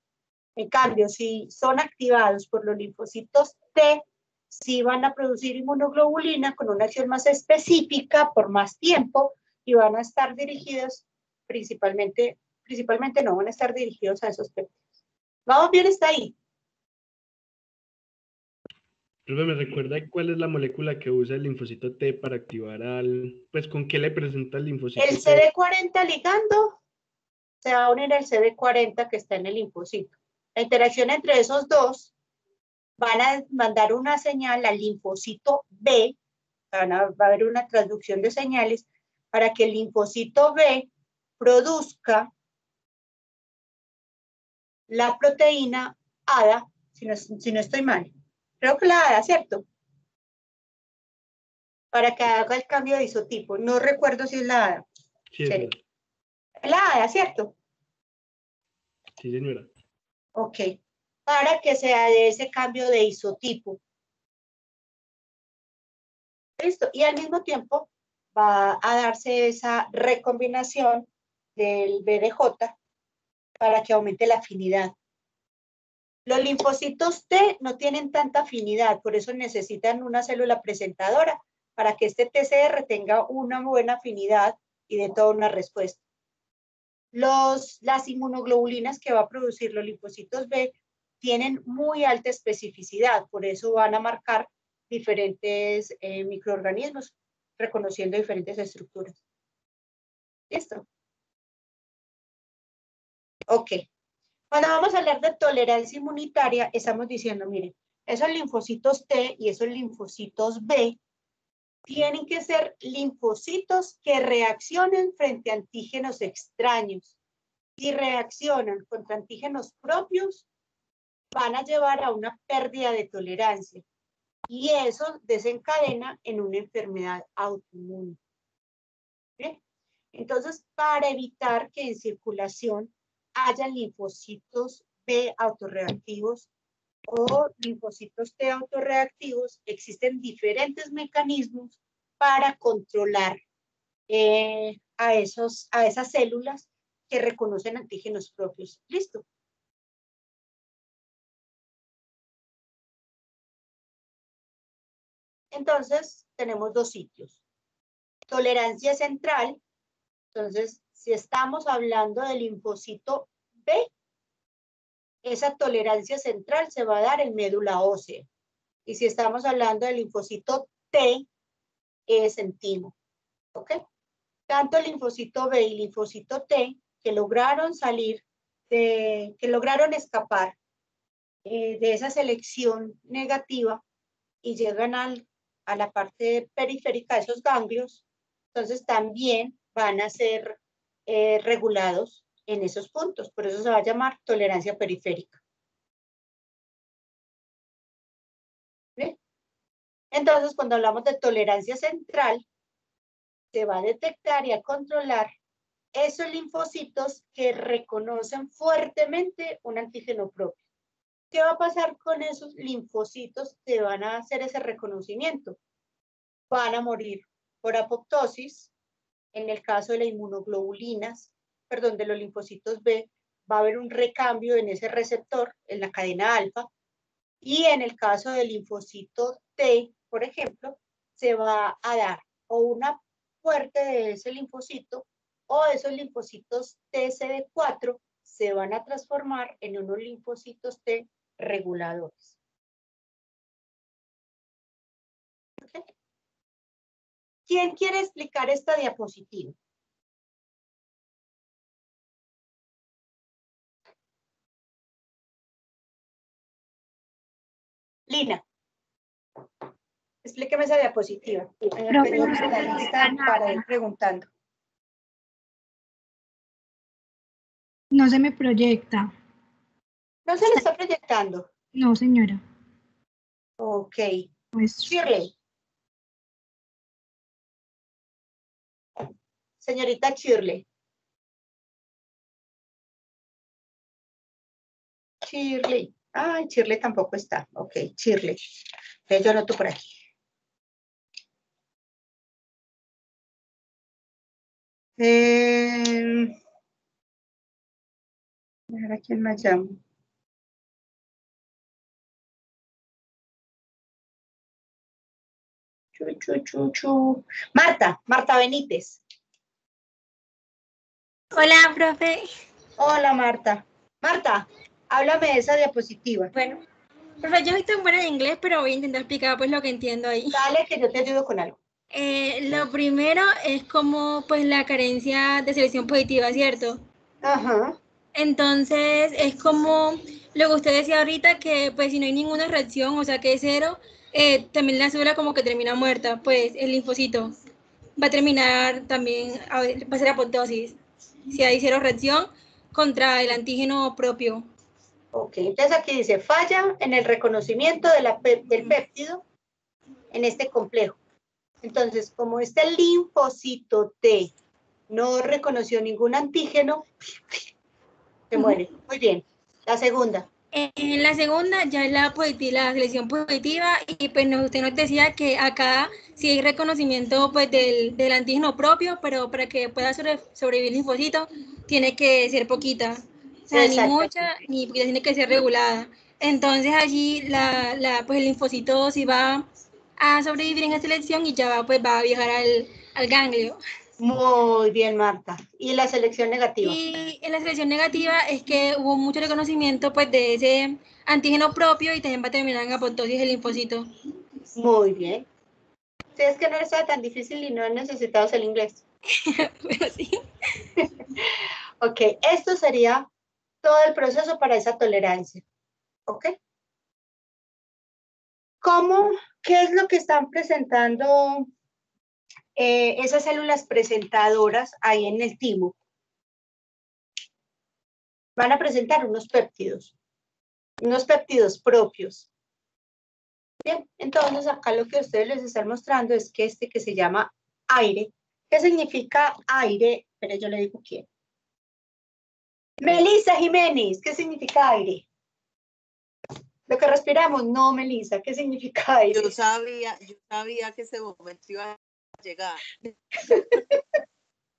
En cambio, si son activados por los linfocitos T, sí van a producir inmunoglobulina con una acción más específica por más tiempo y van a estar dirigidos principalmente no, van a estar dirigidos a esos péptidos. ¿Vamos bien? ¿Está ahí? Profe, ¿me recuerda cuál es la molécula que usa el linfocito T para activar pues con qué le presenta el linfocito El T? CD40 ligando se va a unir al CD40 que está en el linfocito. La interacción entre esos dos van a mandar una señal al linfocito B, va a haber una transducción de señales para que el linfocito B produzca la proteína ADA, si no estoy mal. Creo que la ADA, ¿cierto? Para que haga el cambio de isotipo. No recuerdo si es la ADA. Sí, es La ADA, ¿cierto? Sí, señora. Ok. Para que se dé ese cambio de isotipo. Listo. Y al mismo tiempo va a darse esa recombinación del BDJ para que aumente la afinidad. Los linfocitos T no tienen tanta afinidad, por eso necesitan una célula presentadora para que este TCR tenga una buena afinidad y dé toda una respuesta. Las inmunoglobulinas que va a producir los linfocitos B tienen muy alta especificidad, por eso van a marcar diferentes microorganismos, reconociendo diferentes estructuras. ¿Listo? Ok. Cuando vamos a hablar de tolerancia inmunitaria, estamos diciendo, miren, esos linfocitos T y esos linfocitos B tienen que ser linfocitos que reaccionen frente a antígenos extraños. Si reaccionan contra antígenos propios, van a llevar a una pérdida de tolerancia. Y eso desencadena en una enfermedad autoinmune. ¿Bien? Entonces, para evitar que en circulación haya linfocitos B autorreactivos o linfocitos T autorreactivos, existen diferentes mecanismos para controlar a esas células que reconocen antígenos propios. ¿Listo? Entonces, tenemos dos sitios. Tolerancia central. Entonces, si estamos hablando del linfocito B, esa tolerancia central se va a dar en médula ósea. Y si estamos hablando del linfocito T, es en timo. ¿Ok? Tanto el linfocito B y linfocito T que lograron escapar de esa selección negativa y llegan a la parte periférica de esos ganglios, entonces también van a ser regulados en esos puntos. Por eso se va a llamar tolerancia periférica. ¿Bien? Entonces, cuando hablamos de tolerancia central, se va a detectar y a controlar esos linfocitos que reconocen fuertemente un antígeno propio. ¿Qué va a pasar con esos linfocitos que van a hacer ese reconocimiento? Van a morir por apoptosis. En el caso de las inmunoglobulinas, perdón, de los linfocitos B, va a haber un recambio en ese receptor, en la cadena alfa. Y en el caso del linfocito T, por ejemplo, se va a dar o una muerte de ese linfocito o esos linfocitos TCD4 se van a transformar en unos linfocitos T reguladores. ¿Okay? ¿Quién quiere explicar esta diapositiva? Lina, explíqueme esa diapositiva. Tenemos la lista para ir preguntando. No se me proyecta. ¿No se le está proyectando? No, señora. Ok. Pues, Shirley. Señorita Shirley. Shirley. Ay, Shirley tampoco está. Ok, Shirley. Entonces yo anoto por aquí. A ver a quién más llamo. Marta Benítez. Hola, profe. Hola, Marta. Marta, háblame de esa diapositiva. Bueno, profe, yo soy tan buena en inglés, pero voy a intentar explicar pues lo que entiendo ahí. Dale, que yo te ayudo con algo. Lo primero es como pues la carencia de selección positiva, ¿cierto? Ajá. Entonces es como lo que usted decía ahorita, que pues si no hay ninguna reacción, o sea que es cero, también la célula como que termina muerta, pues el linfocito va a terminar también, va a ser apoptosis, si hay cero reacción contra el antígeno propio. Ok, entonces aquí dice, falla en el reconocimiento del péptido en este complejo. Entonces, como este linfocito T no reconoció ningún antígeno, se muere. Muy bien. La segunda. En la segunda ya es la selección positiva y pues usted nos decía que acá sí hay reconocimiento pues del antígeno propio, pero para que pueda sobrevivir el linfocito tiene que ser poquita, o sea, ni mucha ni poquita, tiene que ser regulada. Entonces allí pues el linfocito sí va a sobrevivir en esta selección y ya va a viajar al ganglio. Muy bien, Marta. ¿Y la selección negativa? Y en la selección negativa es que hubo mucho reconocimiento pues de ese antígeno propio y también va a terminar en apoptosis el linfocito. Muy bien. Si es que no está tan difícil y no necesitamos el inglés. Bueno, sí. Ok, esto sería todo el proceso para esa tolerancia. ¿Ok? ¿Qué es lo que están presentando esas células presentadoras ahí en el timo? Van a presentar unos péptidos propios. Bien, entonces acá lo que ustedes les están mostrando es que que se llama aire. ¿Qué significa aire? Pero yo le digo quién. Melissa Jiménez, ¿qué significa aire? Lo que respiramos, no, Melissa, ¿qué significa aire? Yo sabía que ese momento iba a llegar.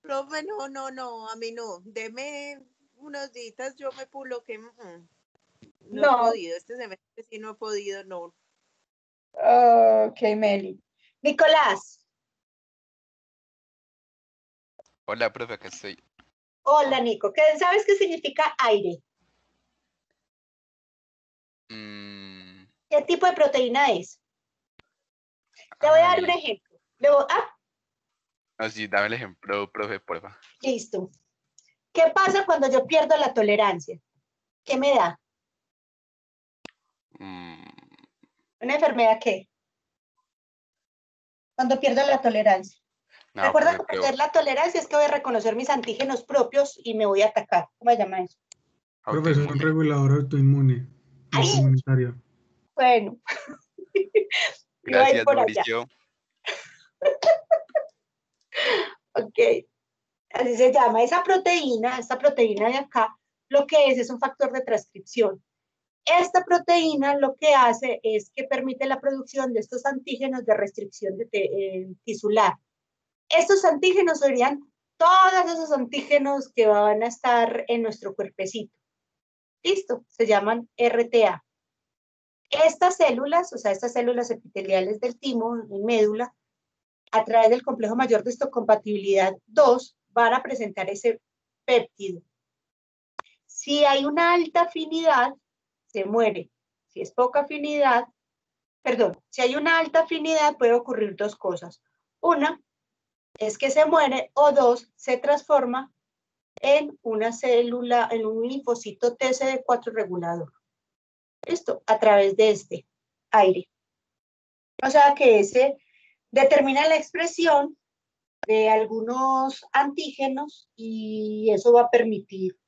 Profe, no, a mí no. Deme unos días, yo me pulo que no he podido. Este semestre sí no he podido, no. Ok, Meli. Nicolás. Hola, profe, acá estoy. Hola, Nico. ¿Sabes qué significa aire? ¿Qué tipo de proteína es? Te voy a dar un ejemplo. Así, dame el ejemplo, profe, porfa. Listo. ¿Qué pasa cuando yo pierdo la tolerancia? ¿Qué me da? ¿Una enfermedad qué? Cuando pierdo la tolerancia. No, Recuerda profe, que perder la tolerancia es que voy a reconocer mis antígenos propios y me voy a atacar. ¿Cómo se llama eso? Profe, es un regulador autoinmune, autoinmunitario. Bueno. Gracias, Mauricio. Ok. Así se llama. Esta proteína de acá, lo que es un factor de transcripción. Esta proteína lo que hace es que permite la producción de estos antígenos de restricción tisular. Estos antígenos serían todos esos antígenos que van a estar en nuestro cuerpecito. Listo, se llaman RTA. Estas células, o sea, estas células epiteliales del timo, en médula, a través del complejo mayor de histocompatibilidad 2, van a presentar ese péptido. Si hay una alta afinidad, se muere. Si es poca afinidad, si hay una alta afinidad puede ocurrir dos cosas. Una es que se muere o dos, se transforma en una célula, en un linfocito TCD4 regulador. Esto a través de este aire. O sea que ese determina la expresión de algunos antígenos y eso va a permitir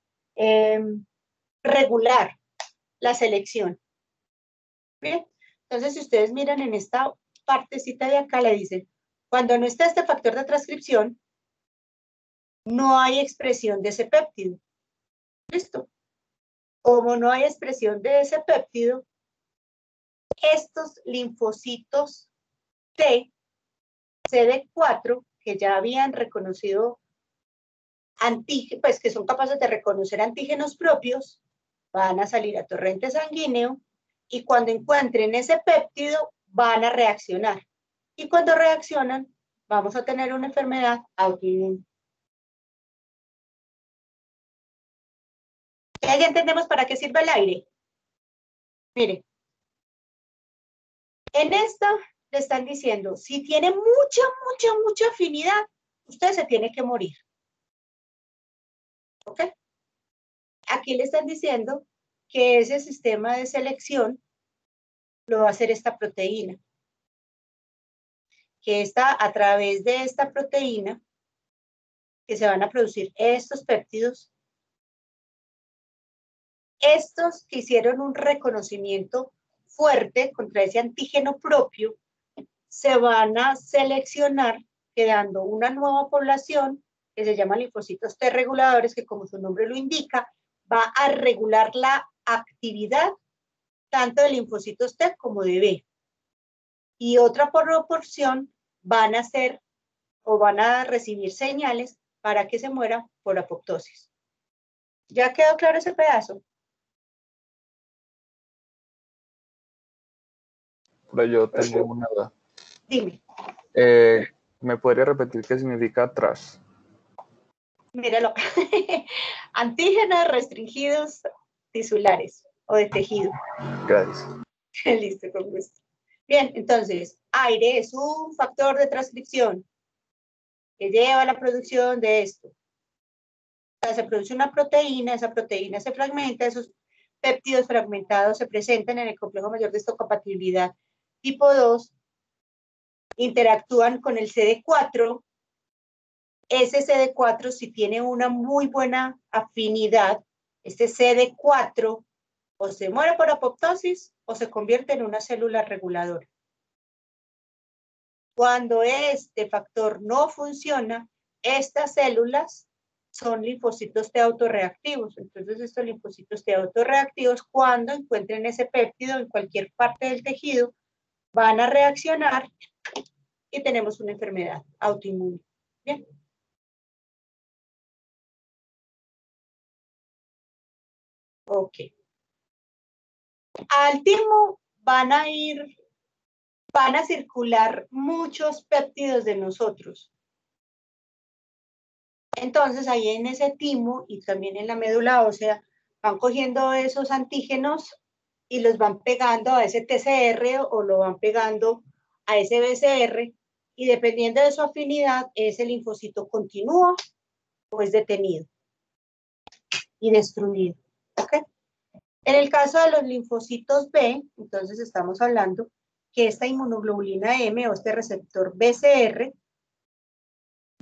regular la selección. Bien, entonces si ustedes miran en esta partecita de acá, le dicen, cuando no está este factor de transcripción, no hay expresión de ese péptido. ¿Listo? Como no hay expresión de ese péptido, estos linfocitos T, CD4, que ya habían reconocido pues que son capaces de reconocer antígenos propios, van a salir a torrente sanguíneo y cuando encuentren ese péptido van a reaccionar Y cuando reaccionan, vamos a tener una enfermedad autoinmune. Ya entendemos para qué sirve el aire. Mire, en esta le están diciendo, si tiene mucha afinidad, usted se tiene que morir. ¿Ok? Aquí le están diciendo que ese sistema de selección lo va a hacer esta proteína. Que está a través de esta proteína que se van a producir estos péptidos. Estos que hicieron un reconocimiento fuerte contra ese antígeno propio, se van a seleccionar quedando una nueva población que se llama linfocitos T reguladores, que como su nombre lo indica, va a regular la actividad tanto de linfocitos T como de B. Y otra proporción van a ser o van a recibir señales para que se muera por apoptosis. ¿Ya quedó claro ese pedazo? Pero yo tengo una duda. Dime. ¿Me podría repetir qué significa TRAS? Míralo. Antígenos restringidos tisulares o de tejido. Gracias. Listo, con gusto. Bien, entonces, aire es un factor de transcripción que lleva a la producción de esto. O sea, se produce una proteína, esa proteína se fragmenta, esos péptidos fragmentados se presentan en el complejo mayor de histocompatibilidad tipo 2, interactúan con el CD4. Ese CD4, si tiene una muy buena afinidad, este CD4 o se muere por apoptosis o se convierte en una célula reguladora. Cuando este factor no funciona, estas células son linfocitos T autorreactivos. Entonces, estos linfocitos T autorreactivos, cuando encuentren ese péptido en cualquier parte del tejido, van a reaccionar y tenemos una enfermedad autoinmune. Bien. Ok. Al timo van a circular muchos péptidos de nosotros. Entonces, ahí en ese timo y también en la médula ósea, van cogiendo esos antígenos y los van pegando a ese TCR o lo van pegando a ese BCR, y dependiendo de su afinidad, ese linfocito continúa o es detenido y destruido. ¿Ok? En el caso de los linfocitos B, entonces estamos hablando que esta inmunoglobulina M o este receptor BCR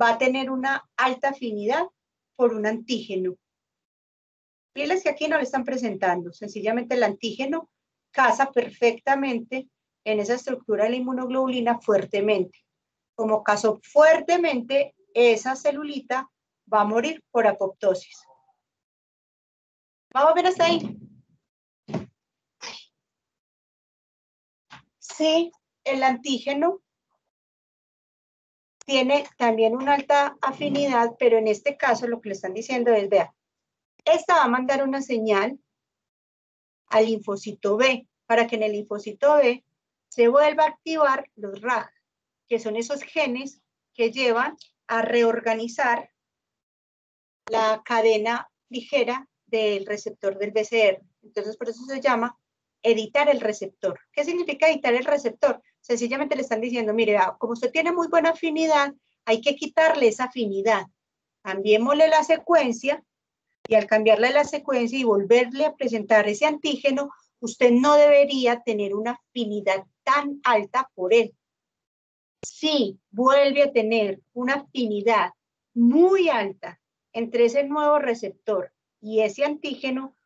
va a tener una alta afinidad por un antígeno. Fíjense que aquí no le están presentando, sencillamente el antígeno casa perfectamente en esa estructura de la inmunoglobulina fuertemente. Como casó fuertemente, esa celulita va a morir por apoptosis. ¿Vamos a ver hasta ahí? Sí, el antígeno tiene también una alta afinidad, pero en este caso lo que le están diciendo es, vea, esta va a mandar una señal al linfocito B, para que en el linfocito B se vuelva a activar los RAG, que son esos genes que llevan a reorganizar la cadena ligera del receptor del BCR. Entonces, por eso se llama editar el receptor. ¿Qué significa editar el receptor? Sencillamente le están diciendo, mire, como usted tiene muy buena afinidad, hay que quitarle esa afinidad. Cambiémosle la secuencia, y al cambiarle la secuencia y volverle a presentar ese antígeno, usted no debería tener una afinidad tan alta por él. Si vuelve a tener una afinidad muy alta entre ese nuevo receptor y ese antígeno,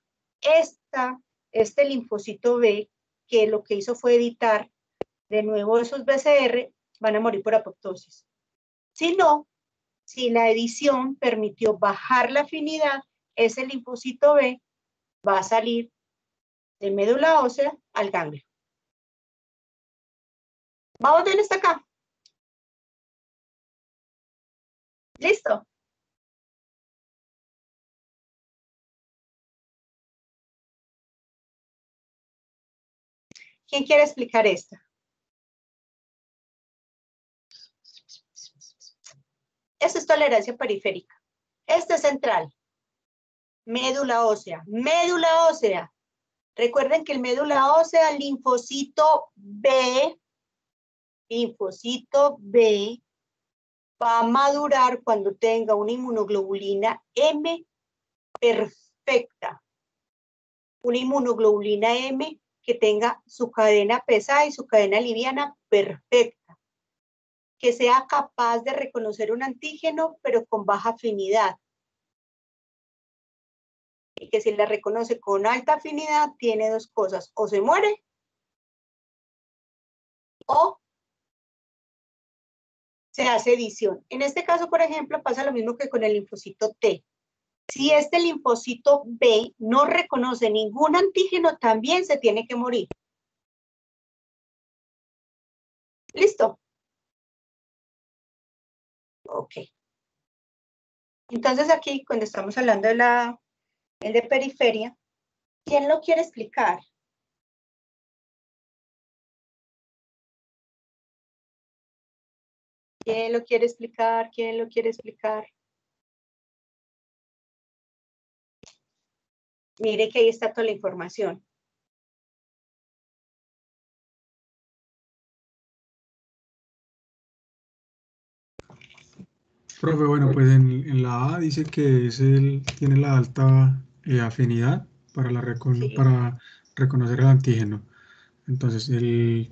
este linfocito B, que lo que hizo fue editar de nuevo esos BCR, van a morir por apoptosis. Si no, si la edición permitió bajar la afinidad, ese linfocito B va a salir de médula ósea al ganglio. ¿Vamos bien hasta acá? ¿Listo? ¿Quién quiere explicar esta? Esa es tolerancia periférica. Esta es central. Médula ósea. Médula ósea. Recuerden que el médula ósea, linfocito B, va a madurar cuando tenga una inmunoglobulina M perfecta. Una inmunoglobulina M que tenga su cadena pesada y su cadena liviana perfecta. Que sea capaz de reconocer un antígeno, pero con baja afinidad. Y que si la reconoce con alta afinidad, tiene dos cosas. O se muere, o se hace edición. En este caso, por ejemplo, pasa lo mismo que con el linfocito T. Si este linfocito B no reconoce ningún antígeno, también se tiene que morir. ¿Listo? Ok. Entonces aquí, cuando estamos hablando de el de periferia, ¿quién lo quiere explicar? ¿Quién lo quiere explicar? ¿Quién lo quiere explicar? Mire que ahí está toda la información. Profe, bueno, pues en la A dice que tiene la alta afinidad para, para reconocer el antígeno. Entonces, el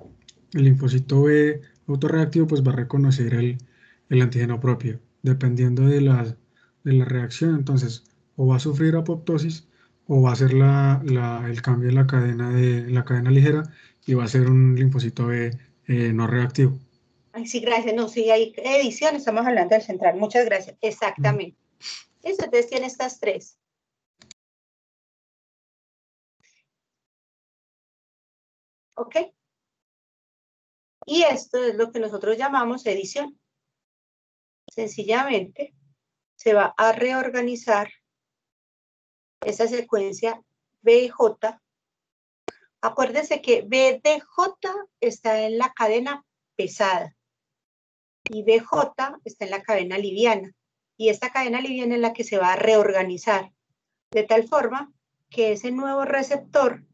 linfocito B autorreactivo pues va a reconocer el antígeno propio. Dependiendo de la reacción, entonces, o va a sufrir apoptosis o va a hacer el cambio en la cadena ligera y va a ser un linfocito B no reactivo. Ay, sí, gracias. No, sí, hay edición, estamos hablando del central. Muchas gracias. Exactamente. Eso, entonces tiene estas tres. ¿Ok? Y esto es lo que nosotros llamamos edición. Sencillamente, se va a reorganizar esa secuencia BJ. Acuérdense que BDJ está en la cadena pesada. Y BJ está en la cadena liviana. Y esta cadena liviana es la que se va a reorganizar. De tal forma que ese nuevo receptor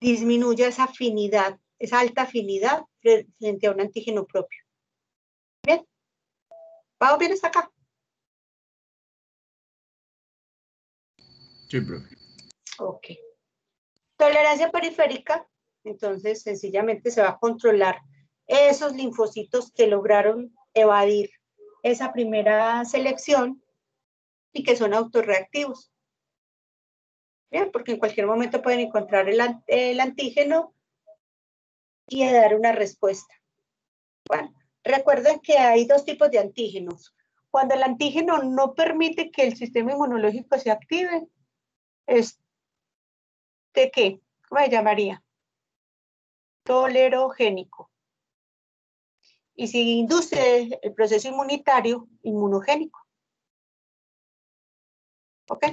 disminuya esa afinidad, esa alta afinidad frente a un antígeno propio. ¿Bien? ¿Vamos bien hasta acá? Sí, profe. Ok. Tolerancia periférica, entonces sencillamente se va a controlar esos linfocitos que lograron evadir esa primera selección y que son autorreactivos. Bien, porque en cualquier momento pueden encontrar el antígeno y dar una respuesta. Bueno, recuerden que hay dos tipos de antígenos. Cuando el antígeno no permite que el sistema inmunológico se active, es ¿de qué? ¿Cómo se llamaría? Tolerogénico. Y si induce el proceso inmunitario, inmunogénico. ¿Ok?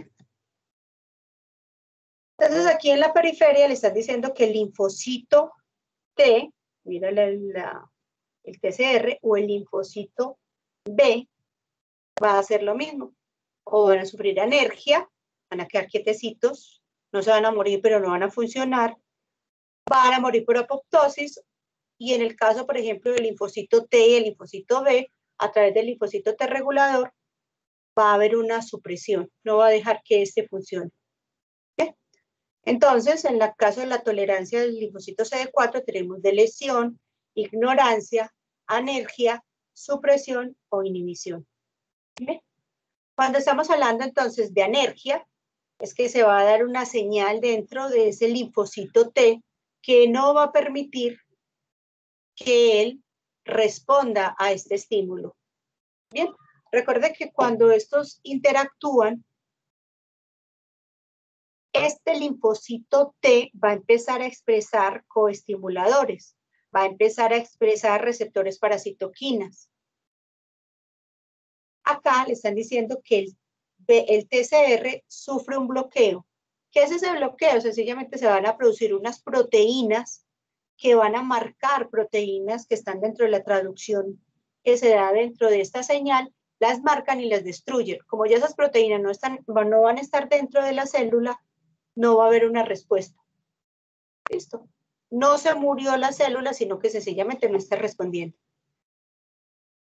Entonces aquí en la periferia le están diciendo que el linfocito T, mira el TCR, o el linfocito B, va a hacer lo mismo. O van a sufrir anergia, van a quedar quietecitos, no se van a morir, pero no van a funcionar. Van a morir por apoptosis. Y en el caso, por ejemplo, del linfocito T y el linfocito B, a través del linfocito T regulador, va a haber una supresión. No va a dejar que este funcione. ¿Bien? Entonces, en el caso de la tolerancia del linfocito CD4, tenemos de lesión, ignorancia, anergia, supresión o inhibición. ¿Bien? Cuando estamos hablando entonces de anergia, es que se va a dar una señal dentro de ese linfocito T que no va a permitir que él responda a este estímulo. Bien, recuerde que cuando estos interactúan, este linfocito T va a empezar a expresar coestimuladores, va a empezar a expresar receptores para citoquinas. Acá le están diciendo que el TCR sufre un bloqueo. ¿Qué es ese bloqueo? Sencillamente se van a producir unas proteínas que van a marcar proteínas que están dentro de la traducción que se da dentro de esta señal, las marcan y las destruyen. Como ya esas proteínas no van a estar dentro de la célula, no va a haber una respuesta. ¿Listo? No se murió la célula, sino que sencillamente no está respondiendo.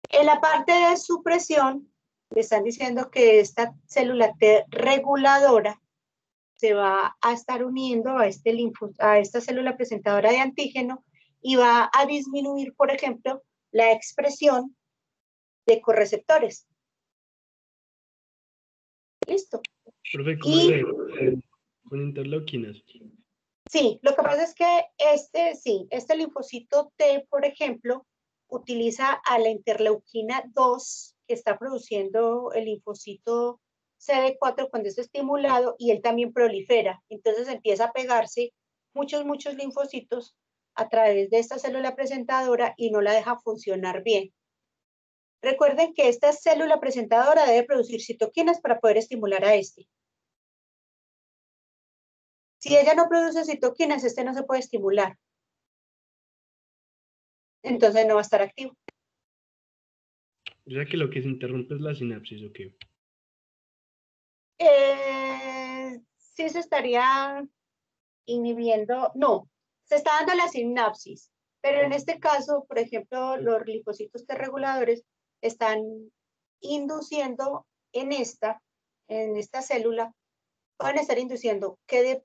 En la parte de supresión, me están diciendo que esta célula T reguladora se va a estar uniendo a esta célula presentadora de antígeno y va a disminuir, por ejemplo, la expresión de correceptores. Listo. Profe, ¿cómo con interleuquinas? Sí, lo que pasa es que este linfocito T, por ejemplo, utiliza a la interleuquina 2 que está produciendo el linfocito CD4 cuando es estimulado y él también prolifera. Entonces empieza a pegarse muchos linfocitos a través de esta célula presentadora y no la deja funcionar bien. Recuerden que esta célula presentadora debe producir citoquinas para poder estimular a este. Si ella no produce citoquinas, este no se puede estimular. Entonces no va a estar activo. O sea que lo que se interrumpe es la sinapsis, ¿o qué? Sí se estaría inhibiendo, no, se está dando la sinapsis, pero en este caso, por ejemplo, los linfocitos T reguladores están induciendo en esta célula, pueden estar induciendo que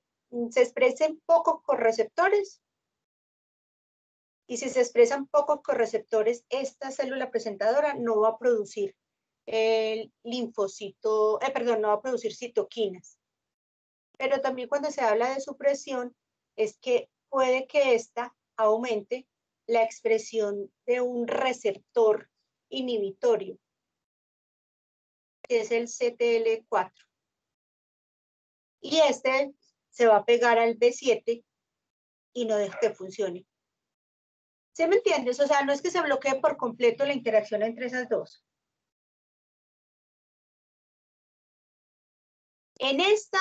se expresen pocos correceptores, y si se expresan pocos correceptores, esta célula presentadora no va a producir el linfocito, no va a producir citoquinas. Pero también cuando se habla de supresión, es que puede que esta aumente la expresión de un receptor inhibitorio, que es el CTL4. Y este se va a pegar al B7 y no deja que funcione. ¿Sí me entiendes? O sea, no es que se bloquee por completo la interacción entre esas dos. En esta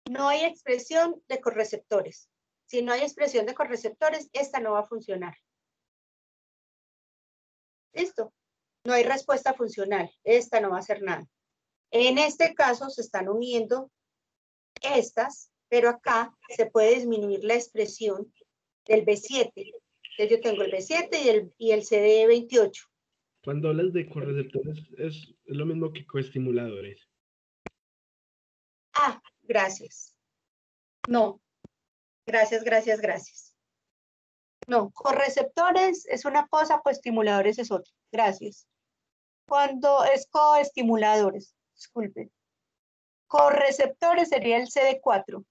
no hay expresión de correceptores. Si no hay expresión de correceptores, esta no va a funcionar. ¿Listo? No hay respuesta funcional. Esta no va a hacer nada. En este caso se están uniendo estas, pero acá se puede disminuir la expresión del B7. Entonces yo tengo el B7 y el CD28. Cuando hablas de correceptores, es lo mismo que coestimuladores. Ah, gracias. No. Gracias. No, correceptores es una cosa, coestimuladores es otra. Gracias. Cuando es coestimuladores, disculpen. Correceptores sería el CD4.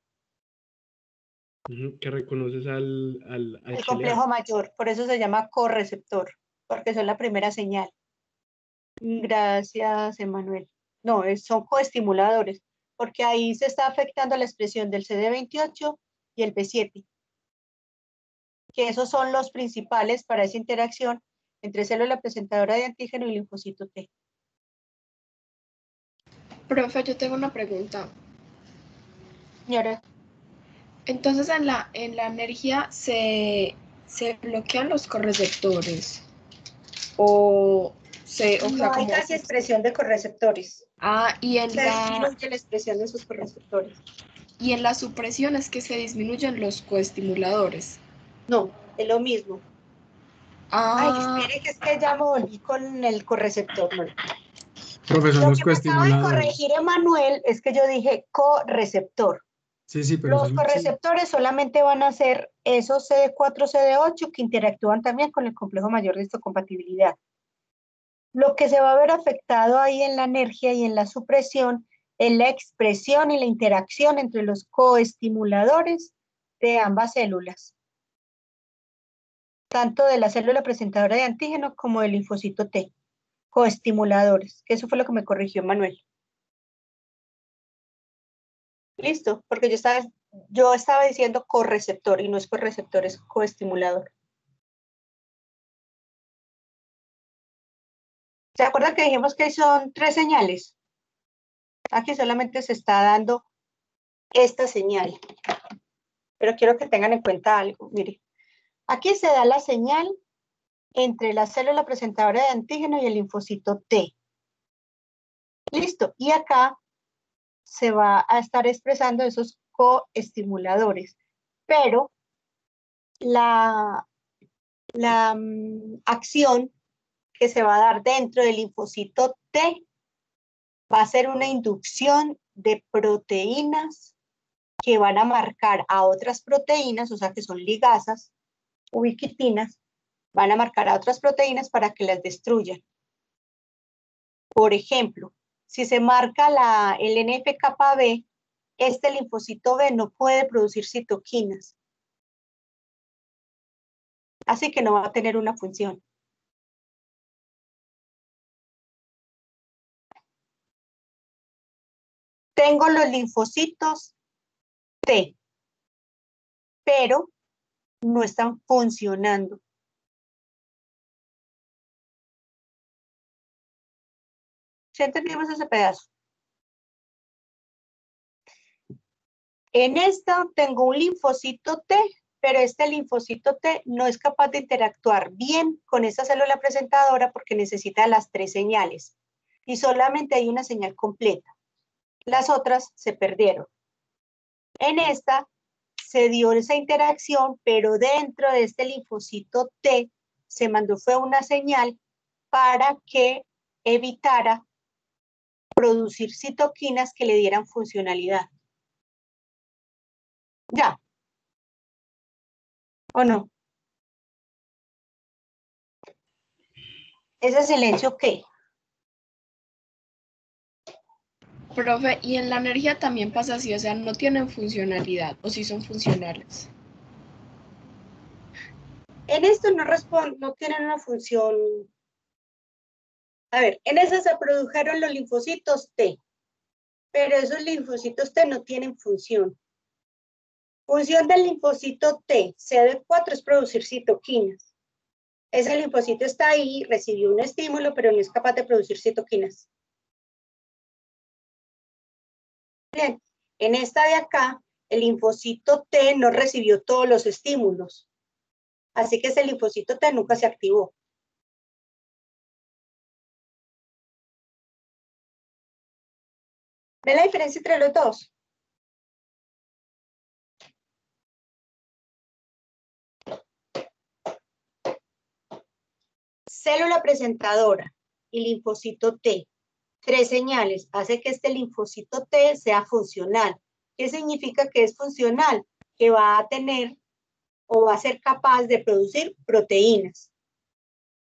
Que reconoces al el complejo mayor, por eso se llama correceptor, porque son la primera señal. Gracias, Emanuel. No, son coestimuladores, porque ahí se está afectando la expresión del CD28 y el B7, que esos son los principales para esa interacción entre célula presentadora de antígeno y linfocito T. Profe, yo tengo una pregunta. Señora. Entonces en la energía se bloquean los correceptores o no hay casi expresión de correceptores. Y en se disminuye la expresión de sus correceptores. Y en la supresión es que se disminuyen los coestimuladores. No, es lo mismo. Ay, espere que es que ya me volví con el correceptor. No. Profesor, lo los que me acaba de corregir Emanuel es que yo dije correceptor. Sí, pero los correceptores solamente van a ser esos CD4, CD8 que interactúan también con el complejo mayor de histocompatibilidad. Lo que se va a ver afectado ahí en la energía y en la supresión es la expresión y la interacción entre los coestimuladores de ambas células, tanto de la célula presentadora de antígeno como del linfocito T, coestimuladores, que eso fue lo que me corrigió Manuel. Listo, porque yo estaba diciendo correceptor y no es correceptor, es coestimulador. ¿Se acuerdan que dijimos que son 3 señales? Aquí solamente se está dando esta señal. Pero quiero que tengan en cuenta algo. Mire, aquí se da la señal entre la célula presentadora de antígeno y el linfocito T. Listo. Y acá se va a estar expresando esos coestimuladores. Pero la acción que se va a dar dentro del linfocito T va a ser una inducción de proteínas que van a marcar a otras proteínas, o sea que son ligazas, ubiquitinas, van a marcar a otras proteínas para que las destruyan. Por ejemplo, si se marca el NF-κB, este linfocito B no puede producir citoquinas. Así que no va a tener una función. Tengo los linfocitos T, pero no están funcionando. ¿Sí entendimos ese pedazo? En esta tengo un linfocito T, pero este linfocito T no es capaz de interactuar bien con esa célula presentadora porque necesita las 3 señales. Y solamente hay una señal completa. Las otras se perdieron. En esta se dio esa interacción, pero dentro de este linfocito T se mandó fue una señal para que evitara producir citoquinas que le dieran funcionalidad. ¿Ya? ¿O no? ¿Ese silencio qué? Profe, ¿y en la energía también pasa así? O sea, ¿no tienen funcionalidad o sí son funcionales? En esto no tienen una función. A ver, en esa se produjeron los linfocitos T, pero esos linfocitos T no tienen función. Función del linfocito T, CD4, es producir citoquinas. Ese linfocito está ahí, recibió un estímulo, pero no es capaz de producir citoquinas. Bien, en esta de acá, el linfocito T no recibió todos los estímulos. Así que ese linfocito T nunca se activó. ¿Ven la diferencia entre los dos? Célula presentadora y linfocito T. 3 señales hace que este linfocito T sea funcional. ¿Qué significa que es funcional? Que va a tener o va a ser capaz de producir proteínas.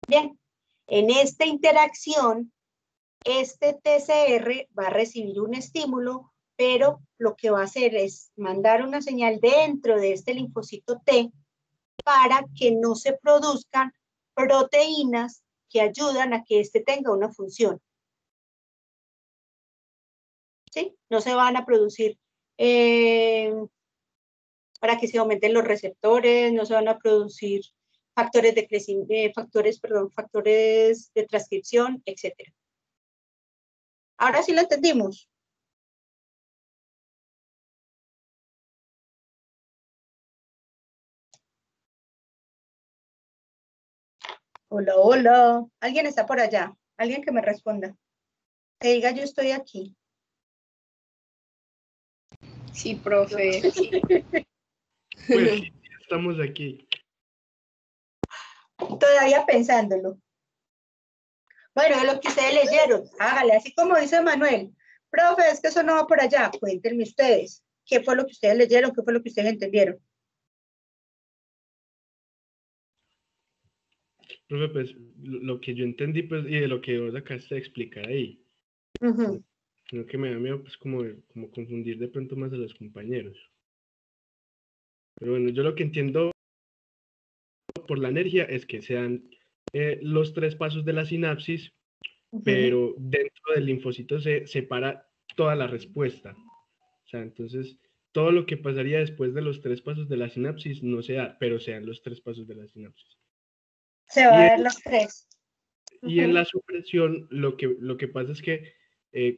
Bien, en esta interacción, este TCR va a recibir un estímulo, pero lo que va a hacer es mandar una señal dentro de este linfocito T para que no se produzcan proteínas que ayudan a que este tenga una función. ¿Sí? No se van a producir para que se aumenten los receptores, no se van a producir factores de crecimiento, factores de transcripción, etc. Ahora sí lo entendimos. Hola, hola. ¿Alguien está por allá? ¿Alguien que me responda? Que diga yo estoy aquí. Sí, profe. Pues sí, estamos aquí. Todavía pensándolo. Bueno, de lo que ustedes leyeron, hágale, así como dice Manuel. Profe, es que eso no va por allá. Cuéntenme ustedes. ¿Qué fue lo que ustedes leyeron? ¿Qué fue lo que ustedes entendieron? Profe, pues lo que yo entendí, pues, y de lo que vos acabaste de explicar ahí, sino que me da miedo, pues, como confundir de pronto más a los compañeros. Pero bueno, yo lo que entiendo por la energía es que sean los 3 pasos de la sinapsis, pero dentro del linfocito se separa toda la respuesta. O sea, entonces, todo lo que pasaría después de los 3 pasos de la sinapsis no se da, pero sean los 3 pasos de la sinapsis. Se va a ver los 3. Y en la supresión, lo que pasa es que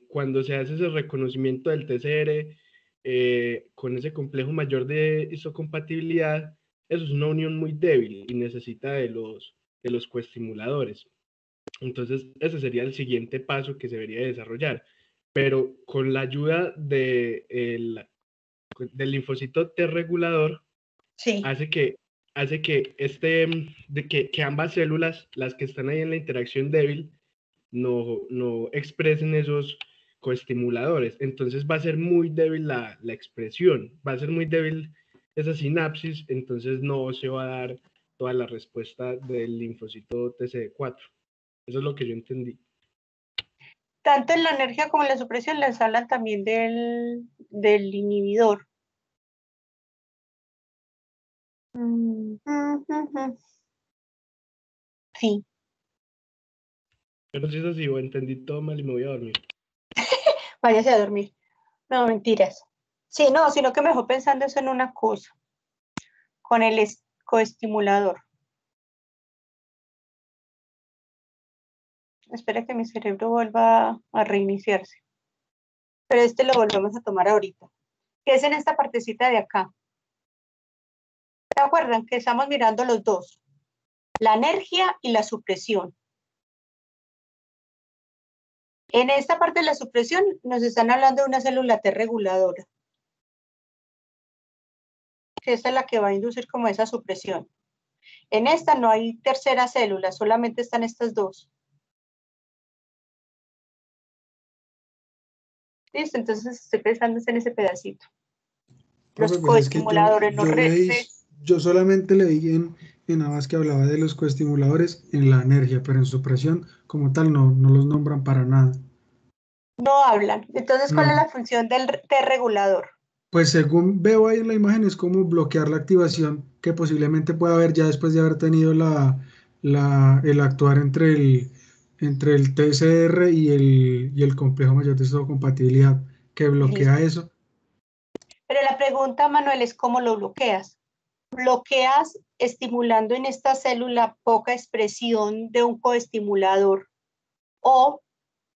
cuando se hace ese reconocimiento del TCR, con ese complejo mayor de histocompatibilidad, eso es una unión muy débil y necesita de los los coestimuladores. Entonces, ese sería el siguiente paso que se debería desarrollar. Pero con la ayuda del linfocito T regulador, sí, hace que que ambas células, las que están ahí en la interacción débil, no expresen esos coestimuladores. Entonces va a ser muy débil la expresión, va a ser muy débil esa sinapsis, entonces no se va a dar toda la respuesta del linfocito TCD4. Eso es lo que yo entendí. tanto en la energía como en la supresión les hablan también del inhibidor. Sí. Pero si es así, o entendí todo mal y me voy a dormir. Váyase a dormir. No, mentiras. Sí, no, sino que me dejó pensando eso en una cosa. Con el coestimulador. Espera que mi cerebro vuelva a reiniciarse. Pero este lo volvemos a tomar ahorita. Que es en esta partecita de acá. ¿Se acuerdan que estamos mirando los dos? La energía y la supresión. En esta parte de la supresión nos están hablando de una célula T reguladora. Que esta es la que va a inducir como esa supresión. En esta no hay tercera célula, solamente están estas dos. Listo, entonces estoy pensando en ese pedacito. Los coestimuladores no yo solamente leí en Abbas que hablaba de los coestimuladores en la energía, pero en supresión como tal no los nombran para nada. No hablan. Entonces, ¿cuál No. es la función del T regulador? Pues según veo ahí en la imagen es como bloquear la activación que posiblemente pueda haber ya después de haber tenido el actuar entre el TCR y el complejo mayor de histocompatibilidad que bloquea eso. Pero la pregunta, Manuel, es ¿cómo lo bloqueas? ¿Bloqueas estimulando en esta célula poca expresión de un coestimulador? O,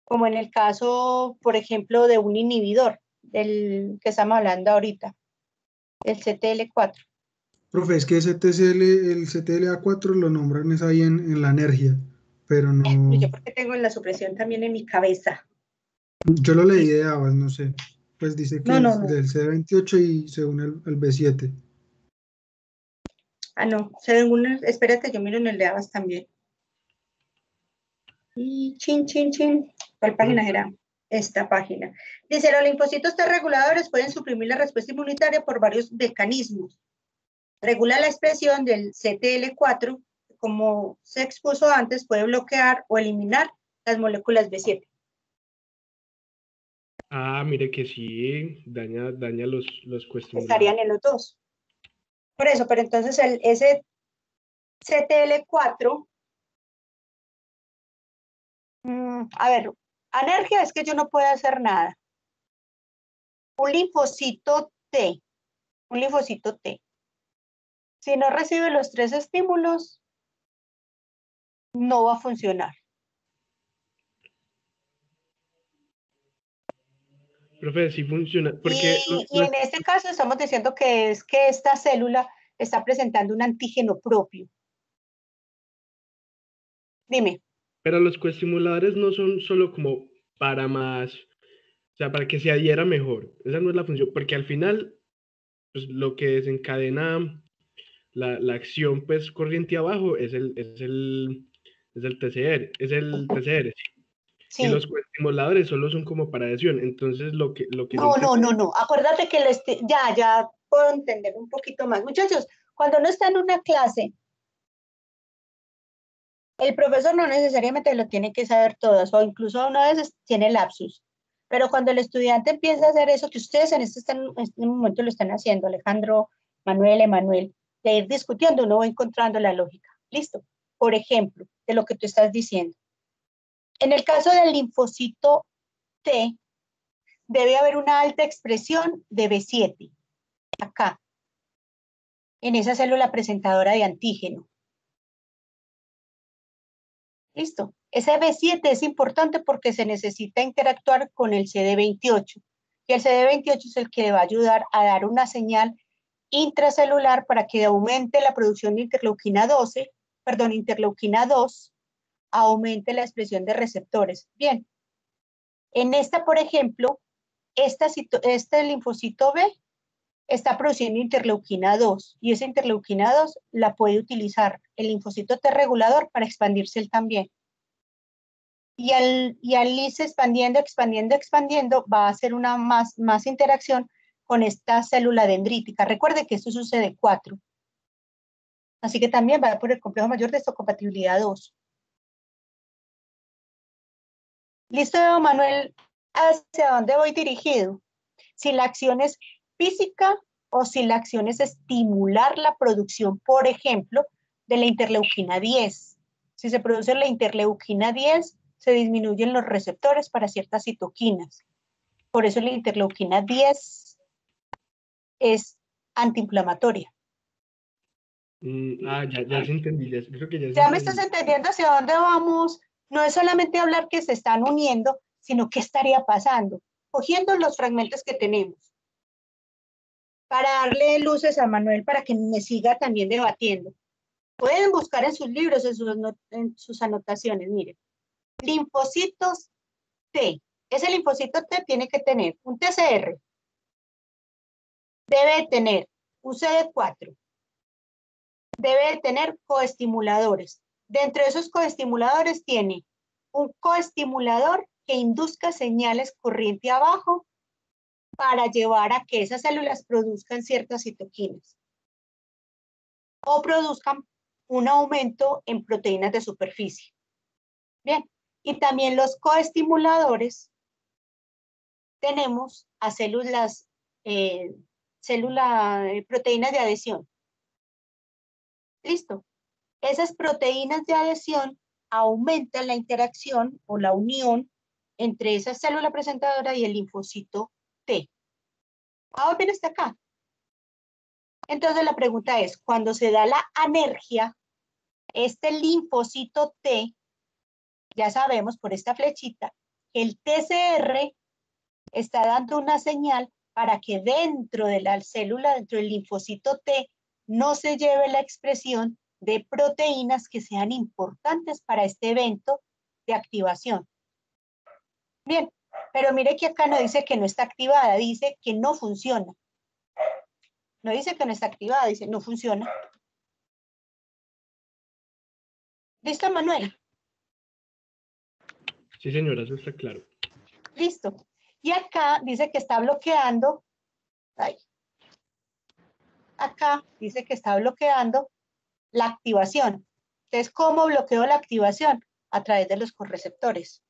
como en el caso, por ejemplo, de un inhibidor, del que estamos hablando ahorita, el CTL4. Profe, es que el CTLA4 lo nombran es ahí en la energía, pero no... Yo porque tengo la supresión también en mi cabeza. Yo lo leí de Abbas, no sé. Pues dice que No. es del CD28 y según el B7. Ah, no, espérate, yo miro en el de Abbas también. Y chin. ¿Cuál página era? Esta página. Dice, los linfocitos T reguladores pueden suprimir la respuesta inmunitaria por varios mecanismos. Regula la expresión del CTL4, como se expuso antes, puede bloquear o eliminar las moléculas B7. Ah, mire que sí, daña los coestimuladores. Estarían en los dos. Por eso, pero entonces ese CTL4, a ver, alergia es que yo no puedo hacer nada. Un linfocito T, si no recibe los 3 estímulos, no va a funcionar. Profe, sí funciona. Porque y en este caso estamos diciendo que es que esta célula está presentando un antígeno propio. Dime. Pero los coestimuladores no son solo como para más, o sea, para que se adhiera mejor. Esa no es la función, porque al final, pues, lo que desencadena la acción, pues, corriente abajo es el TCR, sí. Y los coestimuladores solo son como para adhesión. Entonces, lo que No. Acuérdate que ya puedo entender un poquito más. Muchachos, cuando uno está en una clase, el profesor no necesariamente lo tiene que saber todas, o incluso a veces tiene lapsus. Pero cuando el estudiante empieza a hacer eso, que ustedes en este momento lo están haciendo, Alejandro, Manuel, Emanuel, de ir discutiendo, uno va encontrando la lógica. Listo. Por ejemplo, de lo que tú estás diciendo. En el caso del linfocito T, debe haber una alta expresión de B7, acá, en esa célula presentadora de antígeno. Listo. Ese B7 es importante porque se necesita interactuar con el CD28. Y el CD28 es el que le va a ayudar a dar una señal intracelular para que aumente la producción de interleuquina 12 interleuquina 2 aumente la expresión de receptores. Bien, en esta, por ejemplo, este linfocito B está produciendo interleuquina 2 y esa interleuquina 2 la puede utilizar el linfocito T regulador para expandirse él también. Y al irse expandiendo, va a hacer una más interacción con esta célula dendrítica. Recuerde que esto es un CD4. Así que también va por el complejo mayor de histocompatibilidad 2. ¿Listo, Manuel? ¿Hacia dónde voy dirigido? Si la acción es física o si la acción es estimular la producción, por ejemplo, de la interleuquina 10. Si se produce la interleuquina 10, se disminuyen los receptores para ciertas citoquinas. Por eso la interleuquina 10 es antiinflamatoria. Ya se entendí. Creo que Ya me estás entendiendo hacia dónde vamos. No es solamente hablar que se están uniendo, sino qué estaría pasando, cogiendo los fragmentos que tenemos. Para darle luces a Manuel para que me siga también debatiendo. Pueden buscar en sus libros, en sus anotaciones, miren. Linfocitos T. Ese linfocito T tiene que tener un TCR. Debe tener un CD4. Debe tener coestimuladores. Dentro de esos coestimuladores tiene un coestimulador que induzca señales corriente abajo para llevar a que esas células produzcan ciertas citoquinas o produzcan un aumento en proteínas de superficie. Bien, y también los coestimuladores tenemos a proteínas de adhesión. Listo. Esas proteínas de adhesión aumentan la interacción o la unión entre esa célula presentadora y el linfocito T. Ahora bien hasta acá. Entonces la pregunta es, cuando se da la anergia, este linfocito T, ya sabemos por esta flechita, que el TCR está dando una señal para que dentro de la célula, dentro del linfocito T, no se lleve la expresión de proteínas que sean importantes para este evento de activación. Bien, pero mire que acá no dice que no está activada, dice que no funciona. No dice que no está activada, dice no funciona. ¿Listo, Manuel? Sí, señora, eso está claro. Listo. Y acá dice que está bloqueando. Acá dice que está bloqueando la activación. Entonces, ¿cómo bloqueo la activación? A través de los correceptores.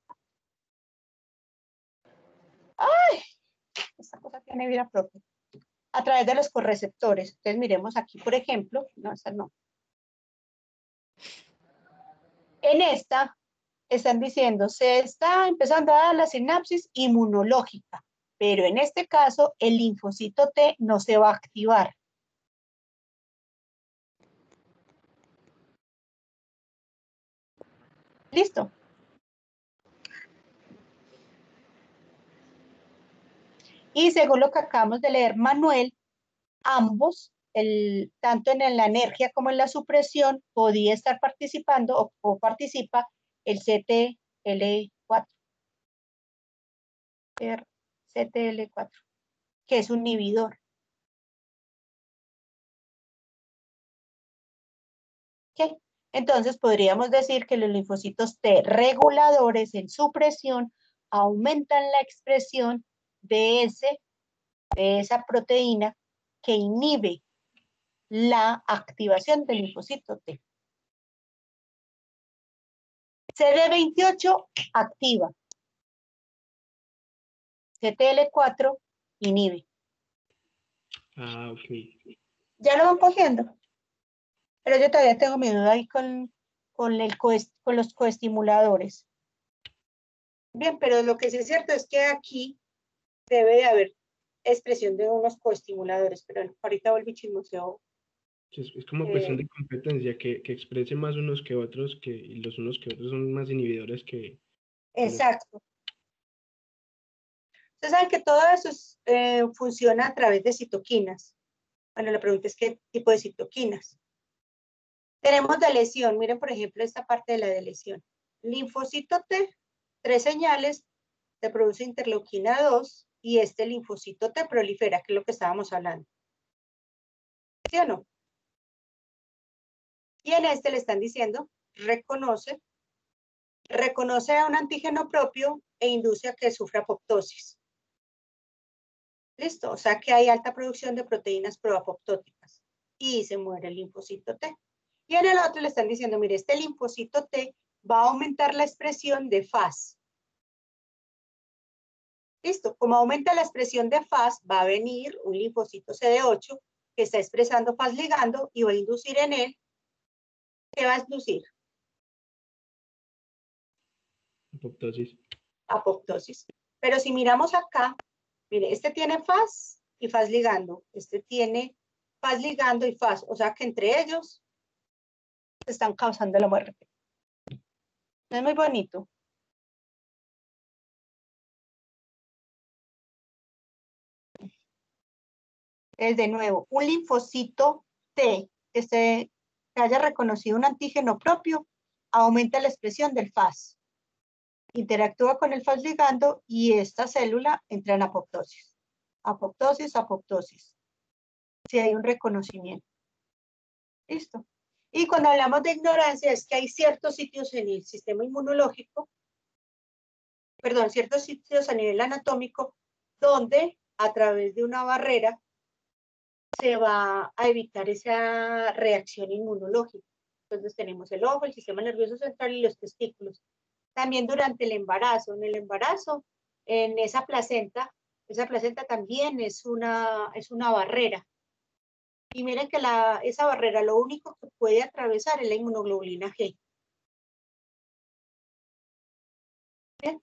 ¡Ay! Esta cosa tiene vida propia. A través de los correceptores. Entonces, miremos aquí, por ejemplo. No, esta no. En esta, están diciendo, se está empezando a dar la sinapsis inmunológica. Pero en este caso, el linfocito T no se va a activar. ¿Listo? Y según lo que acabamos de leer, Manuel, ambos, tanto en la anergia como en la supresión, podía estar participando o participa el CTL4. CTL4, que es un inhibidor. ¿Okay? Entonces podríamos decir que los linfocitos T reguladores en supresión aumentan la expresión de esa proteína que inhibe la activación del linfocito T. CD28 activa. CTL4 inhibe. Ok. ¿Ya lo van cogiendo? Pero yo todavía tengo mi duda ahí con los coestimuladores. Bien, pero lo que sí es cierto es que aquí debe de haber expresión de unos coestimuladores, pero ahorita vuelvo y chismoseo. Es como cuestión de competencia, que exprese más unos que otros, y los unos que otros son más inhibidores que... Exacto. Ustedes saben que todo eso funciona a través de citoquinas. Bueno, la pregunta es qué tipo de citoquinas. Tenemos de lesión, miren por ejemplo esta parte de la de lesión. Linfocito T, 3 señales, se produce interleuquina 2 y este linfocito T prolifera, que es lo que estábamos hablando. ¿Sí o no? Y en este le están diciendo, reconoce a un antígeno propio e induce a que sufra apoptosis. ¿Listo? O sea que hay alta producción de proteínas proapoptóticas y se muere el linfocito T. Y en el otro le están diciendo, mire, este linfocito T va a aumentar la expresión de FAS. Listo, como aumenta la expresión de FAS, va a venir un linfocito CD8 que está expresando FAS ligando y va a inducir en él, ¿qué va a inducir? Apoptosis. Apoptosis. Pero si miramos acá, mire, este tiene FAS y FAS ligando, este tiene FAS ligando y FAS, o sea que entre ellos están causando la muerte. Es muy bonito. Es de nuevo, un linfocito T que haya reconocido un antígeno propio, aumenta la expresión del FAS. Interactúa con el FAS ligando y esta célula entra en apoptosis. Apoptosis, apoptosis. Si hay un reconocimiento. Listo. Y cuando hablamos de ignorancia es que hay ciertos sitios en el sistema inmunológico, perdón, ciertos sitios a nivel anatómico donde a través de una barrera se va a evitar esa reacción inmunológica. Entonces tenemos el ojo, el sistema nervioso central y los testículos. También durante el embarazo. En el embarazo, en esa placenta también es una barrera. Y miren que esa barrera lo único que puede atravesar es la inmunoglobulina G. ¿Bien?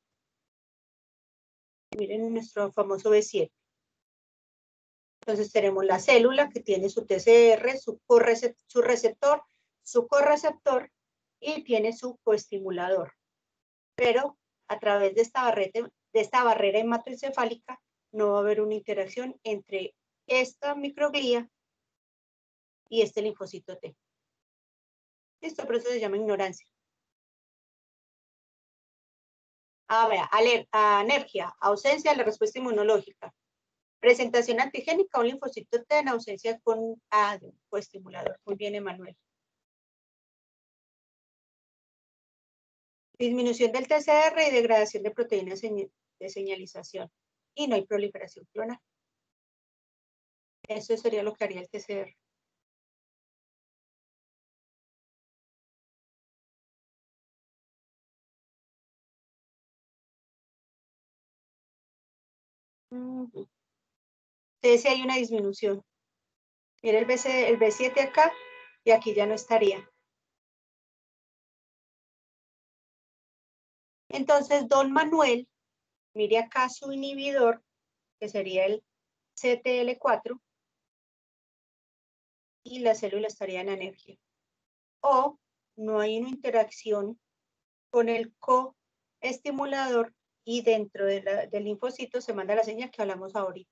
Miren nuestro famoso B7. Entonces tenemos la célula que tiene su TCR, su receptor, su correceptor y tiene su coestimulador. Pero a través de esta barrera hematoencefálica no va a haber una interacción entre esta microglía y este linfocito T. Esto por eso se llama ignorancia. Vea, anergia, ausencia de la respuesta inmunológica. Presentación antigénica, un linfocito T en ausencia con coestimulador. Muy bien, Emanuel. Disminución del TCR y degradación de proteínas de señalización. Y no hay proliferación clonal. Eso sería lo que haría el TCR. Entonces hay una disminución. Mira el B7 acá y aquí ya no estaría. Entonces, don Manuel, mire acá su inhibidor, que sería el CTL4, y la célula estaría en anergia. O no hay una interacción con el coestimulador y dentro del linfocito se manda la señal que hablamos ahorita.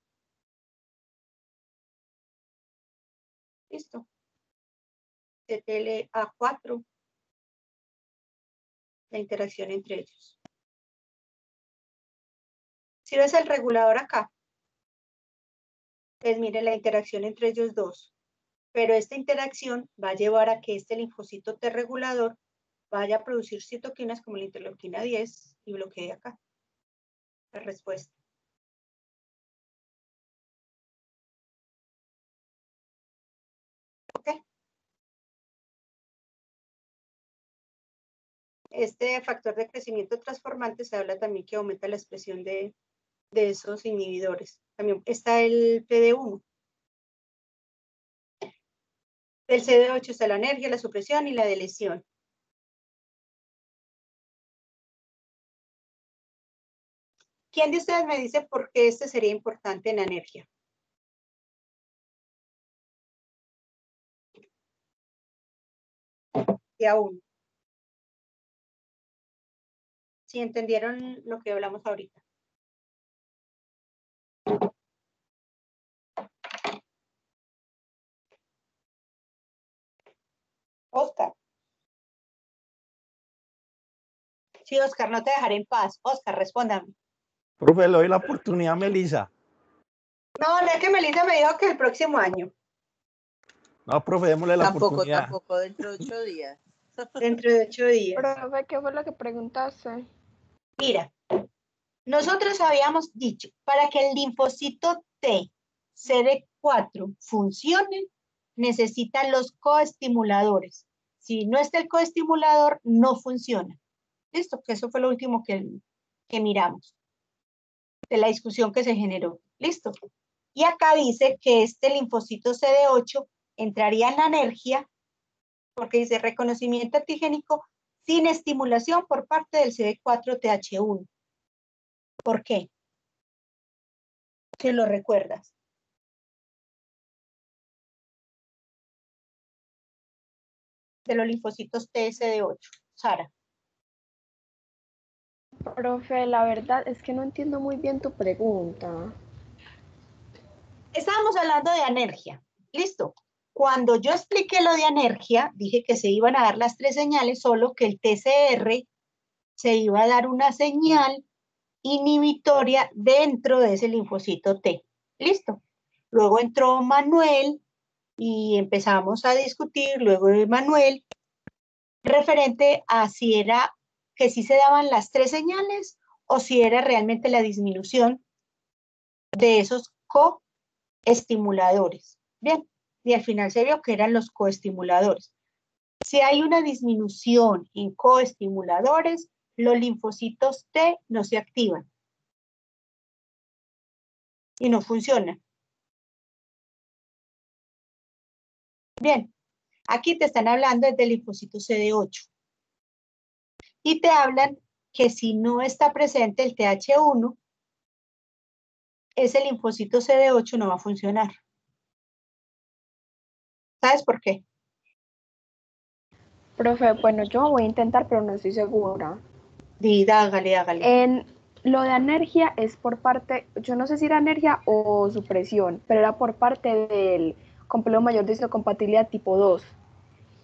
Listo. CTLA4, la interacción entre ellos. Si ves el regulador acá, pues mire la interacción entre ellos dos. Pero esta interacción va a llevar a que este linfocito T regulador vaya a producir citoquinas como la interleuquina 10 y bloquee acá la respuesta. ¿Ok? Este factor de crecimiento transformante se habla también que aumenta la expresión de esos inhibidores. También está el PD1. Del CD8 está la anergia, la supresión y la delesión. ¿Quién de ustedes me dice por qué este sería importante en anergia? Y aún. Si entendieron lo que hablamos ahorita. Oscar. Sí, Oscar, no te dejaré en paz. Oscar, respóndame. Profe, le doy la oportunidad a Melissa. No, es que Melissa me dijo que el próximo año. No, profe, démosle la oportunidad. Tampoco, dentro de 8 días. Dentro de 8 días. Profe, ¿qué fue lo que preguntaste? Mira, nosotros habíamos dicho, para que el linfocito T CD4 funcione, necesitan los coestimuladores. Si no está el coestimulador, no funciona. ¿Listo? Que eso fue lo último que miramos, de la discusión que se generó. ¿Listo? Y acá dice que este linfocito CD8 entraría en la anergia, porque dice reconocimiento antigénico sin estimulación por parte del CD4-TH1. ¿Por qué? ¿Que lo recuerdas? De los linfocitos TSD8. Sara. Profe, la verdad es que no entiendo muy bien tu pregunta. Estábamos hablando de anergia. Listo. Cuando yo expliqué lo de anergia, dije que se iban a dar las 3 señales, solo que el TCR se iba a dar una señal inhibitoria dentro de ese linfocito T. Listo. Luego entró Manuel y empezamos a discutir, luego de Manuel, referente a si era que sí se daban las 3 señales o si era realmente la disminución de esos coestimuladores. Bien, y al final se vio que eran los coestimuladores. Si hay una disminución en coestimuladores, los linfocitos T no se activan y no funcionan. Bien, aquí te están hablando del linfocito CD8 y te hablan que si no está presente el TH1, ese linfocito CD8 no va a funcionar. ¿Sabes por qué? Profe, bueno, yo voy a intentar, pero no estoy segura. Hágale. En lo de anergia es por parte, yo no sé si era anergia o supresión, pero era por parte del complejo mayor de histocompatibilidad tipo 2.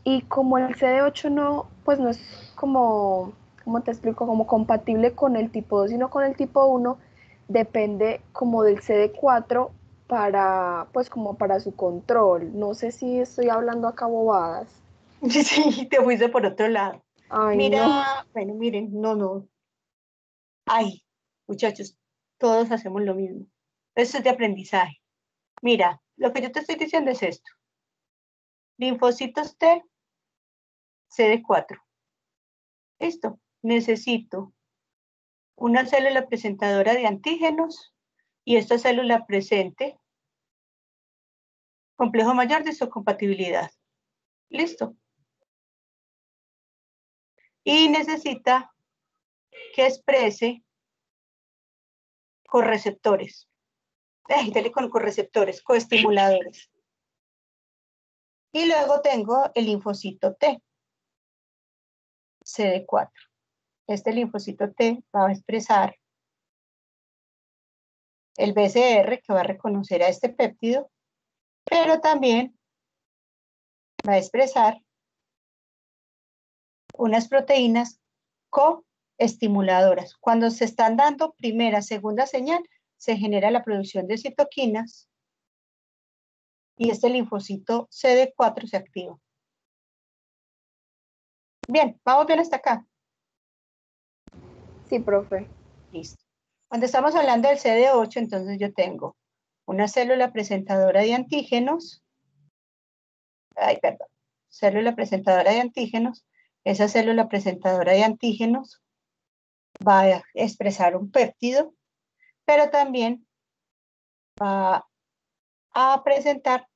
Y como el CD8 no, pues no es como, ¿cómo te explico? Como compatible con el tipo 2, sino con el tipo 1, depende como del CD4 para, pues como para su control. No sé si estoy hablando acá bobadas. Sí, te fuiste por otro lado. Ay, Mira, no. bueno, miren, no. Ay, muchachos, todos hacemos lo mismo. Esto es de aprendizaje. Mira, lo que yo te estoy diciendo es esto. Linfocitos T, CD4. Listo. Necesito una célula presentadora de antígenos y esta célula presente complejo mayor de histocompatibilidad. Listo. Y necesita que exprese correceptores. Dale con correceptores, coestimuladores. Y luego tengo el linfocito T, CD4. Este linfocito T va a expresar el BCR que va a reconocer a este péptido, pero también va a expresar unas proteínas coestimuladoras. Cuando se están dando primera, segunda señal, se genera la producción de citoquinas y este linfocito CD4 se activa. Bien, ¿vamos bien hasta acá? Sí, profe. Listo. Cuando estamos hablando del CD8, entonces yo tengo una célula presentadora de antígenos. Célula presentadora de antígenos. Esa célula presentadora de antígenos va a expresar un péptido, pero también va a presentar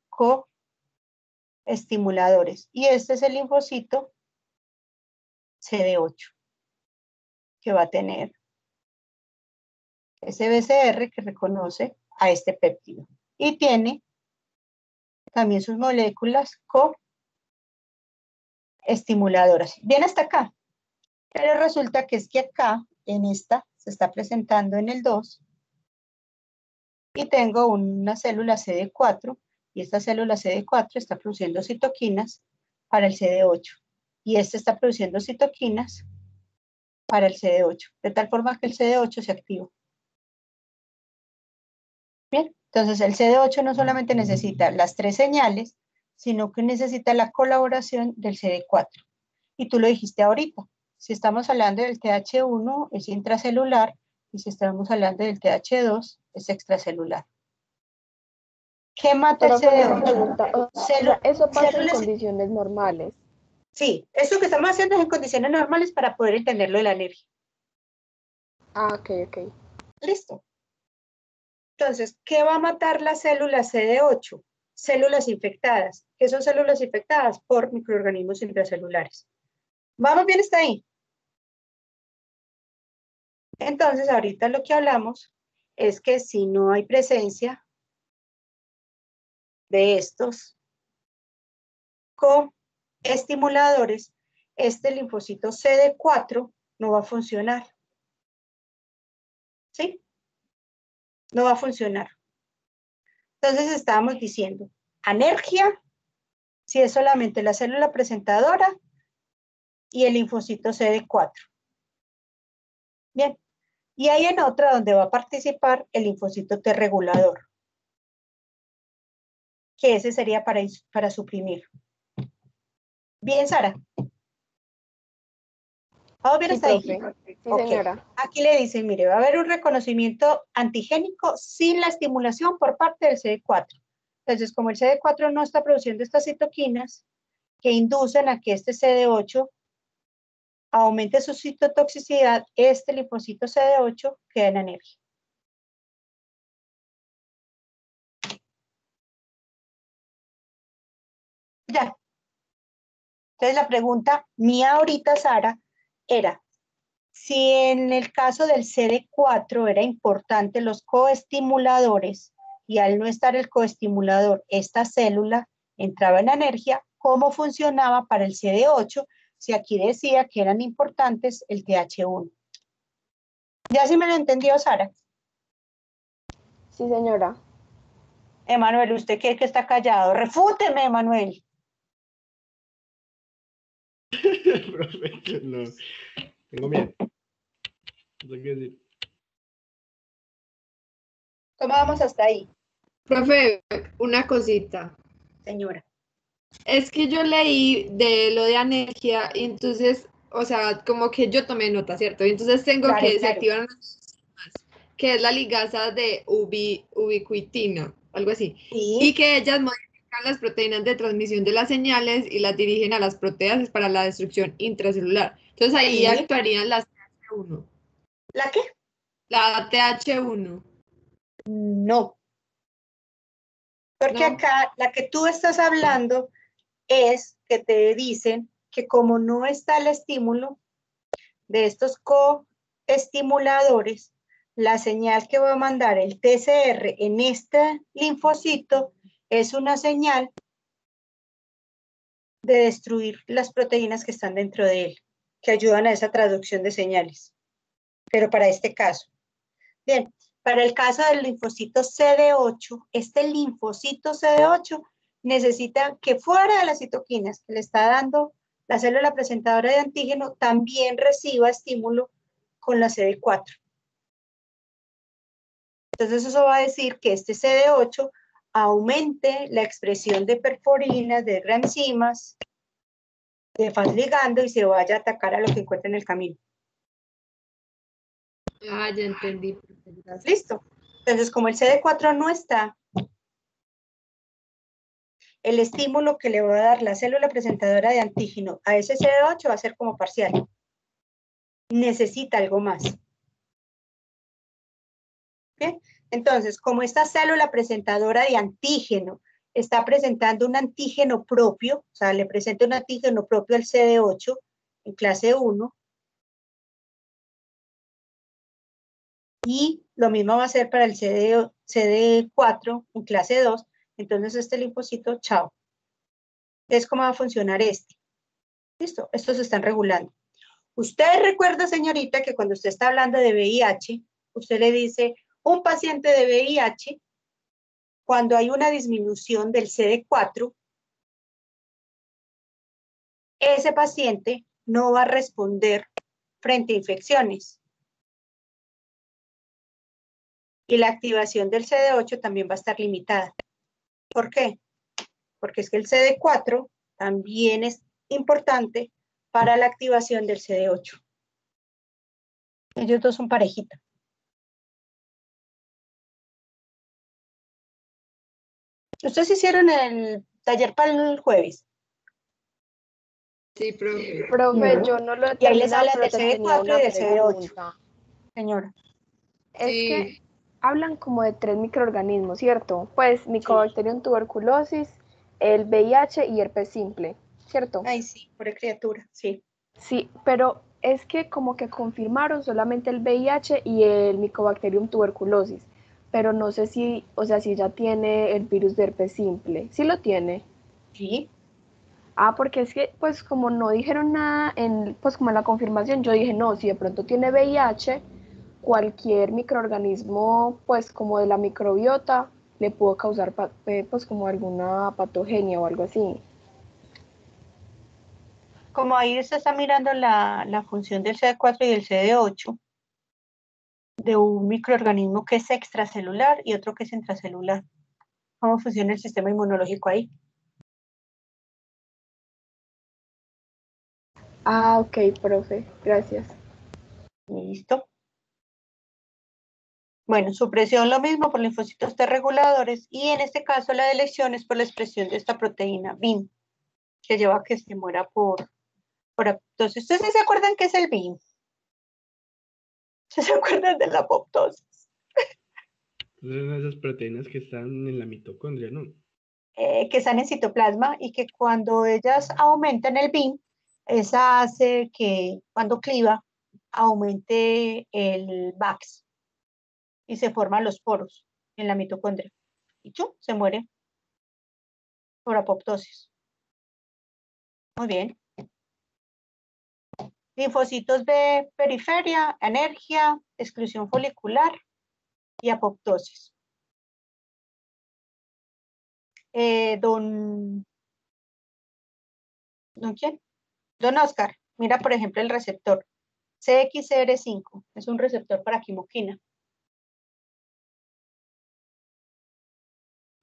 coestimuladores. Y este es el linfocito CD8, que va a tener ese BCR que reconoce a este péptido. Y tiene también sus moléculas coestimuladoras. Bien hasta acá. Pero resulta que es que acá, en esta, se está presentando en el 2, y tengo una célula CD4, y esta célula CD4 está produciendo citoquinas para el CD8. Y este está produciendo citoquinas para el CD8, de tal forma que el CD8 se activa. Bien, entonces el CD8 no solamente necesita las 3 señales, sino que necesita la colaboración del CD4. Y tú lo dijiste ahorita, si estamos hablando del TH1 es intracelular y si estamos hablando del TH2 es extracelular. ¿Qué mata el CD8? Pregunta, o sea, eso pasa en condiciones normales. Sí, eso que estamos haciendo es en condiciones normales para poder entender lo de la alergia. Ah, ok. Listo. Entonces, ¿qué va a matar la célula CD8? Células infectadas. ¿Qué son células infectadas? Por microorganismos intracelulares. ¿Vamos bien hasta ahí? Entonces, ahorita lo que hablamos es que si no hay presencia de estos coestimuladores, este linfocito CD4 no va a funcionar. ¿Sí? No va a funcionar. Entonces estábamos diciendo, anergia, si es solamente la célula presentadora y el linfocito CD4. Bien, y hay en otra donde va a participar el linfocito T regulador, que ese sería para suprimir. Bien, Sara. ¿Vamos bien hasta ahí? Sí, Okay. señora. Aquí le dicen, mire, va a haber un reconocimiento antigénico sin la estimulación por parte del CD4. Entonces, como el CD4 no está produciendo estas citoquinas que inducen a que este CD8 aumente su citotoxicidad, este linfocito CD8 queda en anergia. Ya. Entonces, la pregunta mía ahorita, Sara, era, si en el caso del CD4 era importante los coestimuladores y al no estar el coestimulador, esta célula entraba en anergia, ¿cómo funcionaba para el CD8 si aquí decía que eran importantes el TH1? ¿Ya sí me lo entendió, Sara? Sí, señora. Emanuel, ¿usted qué que está callado? Refúteme, Emanuel. Profe, no. Tengo miedo. No sé qué decir. ¿Cómo vamos hasta ahí? Profe, una cosita. Señora. Es que yo leí de lo de anergia y entonces, o sea, como que yo tomé nota, ¿cierto? Y entonces tengo Claro, que claro. desactivar unas enzimas, que es la ligasa de ubiquitina, algo así. Sí. Y que ellas modifican las proteínas de transmisión de las señales y las dirigen a las proteasas para la destrucción intracelular. Entonces ahí Sí. actuarían las TH1. ¿La qué? La TH1. No. Porque No. acá la que tú estás hablando es que te dicen que como no está el estímulo de estos coestimuladores, la señal que va a mandar el TCR en este linfocito es una señal de destruir las proteínas que están dentro de él, que ayudan a esa traducción de señales. Pero para este caso. Bien, para el caso del linfocito CD8, este linfocito CD8 necesita que fuera de las citoquinas que le está dando la célula presentadora de antígeno, también reciba estímulo con la CD4. Entonces eso va a decir que este CD8 aumente la expresión de perforinas, de enzimas, de fasligando y se vaya a atacar a lo que encuentre en el camino. Ah, ya entendí. Gracias. Listo. Entonces, como el CD4 no está, el estímulo que le va a dar la célula presentadora de antígeno a ese CD8 va a ser como parcial. Necesita algo más. ¿Bien? Entonces, como esta célula presentadora de antígeno está presentando un antígeno propio, o sea, le presenta un antígeno propio al CD8 en clase 1, y lo mismo va a ser para el CD4 en clase 2, entonces este linfocito, chao. Es como va a funcionar este. Listo, estos se están regulando. Usted recuerda, señorita, que cuando usted está hablando de VIH, usted le dice, un paciente de VIH, cuando hay una disminución del CD4, ese paciente no va a responder frente a infecciones. Y la activación del CD8 también va a estar limitada. ¿Por qué? Porque es que el CD4 también es importante para la activación del CD8. Ellos dos son parejita. ¿Ustedes hicieron el taller para el jueves? Sí, profe. Profe, yo no lo he Y ahí les terminado, hablan pero del te tenía CD4 una y del CD8. pregunta. Señora. Es Sí. que hablan como de 3 microorganismos, ¿cierto? Pues Mycobacterium tuberculosis, el VIH y herpes simple, ¿cierto? Ay, sí, por criatura, sí. Sí, pero es que como que confirmaron solamente el VIH y el Mycobacterium tuberculosis, pero no sé si, o sea, si ya tiene el virus de herpes simple. ¿Sí lo tiene? Sí. Ah, porque es que, pues como no dijeron nada, pues como en la confirmación, yo dije, no, si de pronto tiene VIH, cualquier microorganismo, pues como de la microbiota, le pudo causar, pues como alguna patogenia o algo así. Como ahí se está mirando la función del CD4 y del CD8, de un microorganismo que es extracelular y otro que es intracelular. ¿Cómo funciona el sistema inmunológico ahí? Ah, ok, profe, gracias. Listo. Bueno, supresión lo mismo por linfocitos T reguladores y en este caso la elección es por la expresión de esta proteína BIM, que lleva a que se muera por apoptosis. ¿Ustedes sí se acuerdan qué es el BIM? ¿Se acuerdan de la apoptosis? Son esas proteínas que están en la mitocondria, ¿no? Que están en citoplasma y que cuando ellas aumentan el BIM, esa hace que cuando cliva aumente el VAX y se forman los poros en la mitocondria. Y ¡chum! Se muere por apoptosis. Muy bien. Linfocitos B, periferia, anergia, exclusión folicular y apoptosis. ¿Don quién? Don Oscar, mira por ejemplo el receptor CXCR5, es un receptor para quimoquina.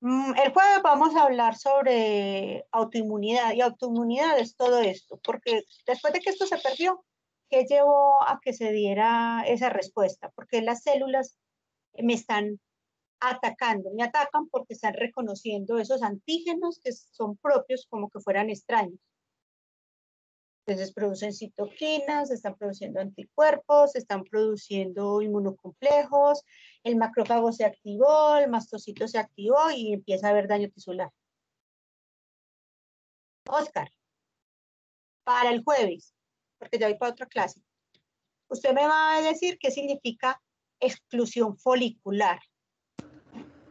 El jueves vamos a hablar sobre autoinmunidad y autoinmunidad es todo esto, porque después de que esto se perdió, ¿qué llevó a que se diera esa respuesta? Porque las células me están atacando, me atacan porque están reconociendo esos antígenos que son propios como que fueran extraños. Entonces producen citoquinas, se están produciendo anticuerpos, se están produciendo inmunocomplejos, el macrófago se activó, el mastocito se activó y empieza a haber daño tisular. Oscar, para el jueves, porque ya voy para otra clase, usted me va a decir qué significa exclusión folicular.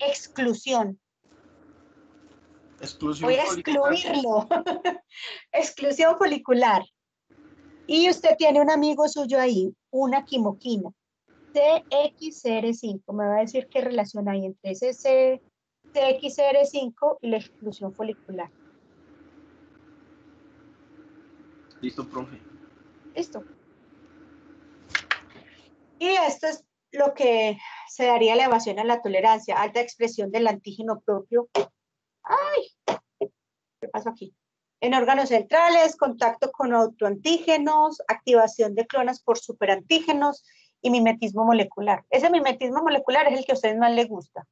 Exclusión. Voy a excluirlo. Exclusión folicular. Y usted tiene un amigo suyo ahí, una quimoquina, CXCR5. Me va a decir qué relación hay entre ese CXCR5 y la exclusión folicular. Listo, profe. Listo. Y esto es lo que se daría elevación a la tolerancia, alta expresión del antígeno propio. ¡Ay! ¿Qué pasó aquí? En órganos centrales, contacto con autoantígenos, activación de clonas por superantígenos y mimetismo molecular. Ese mimetismo molecular es el que a ustedes más les gusta.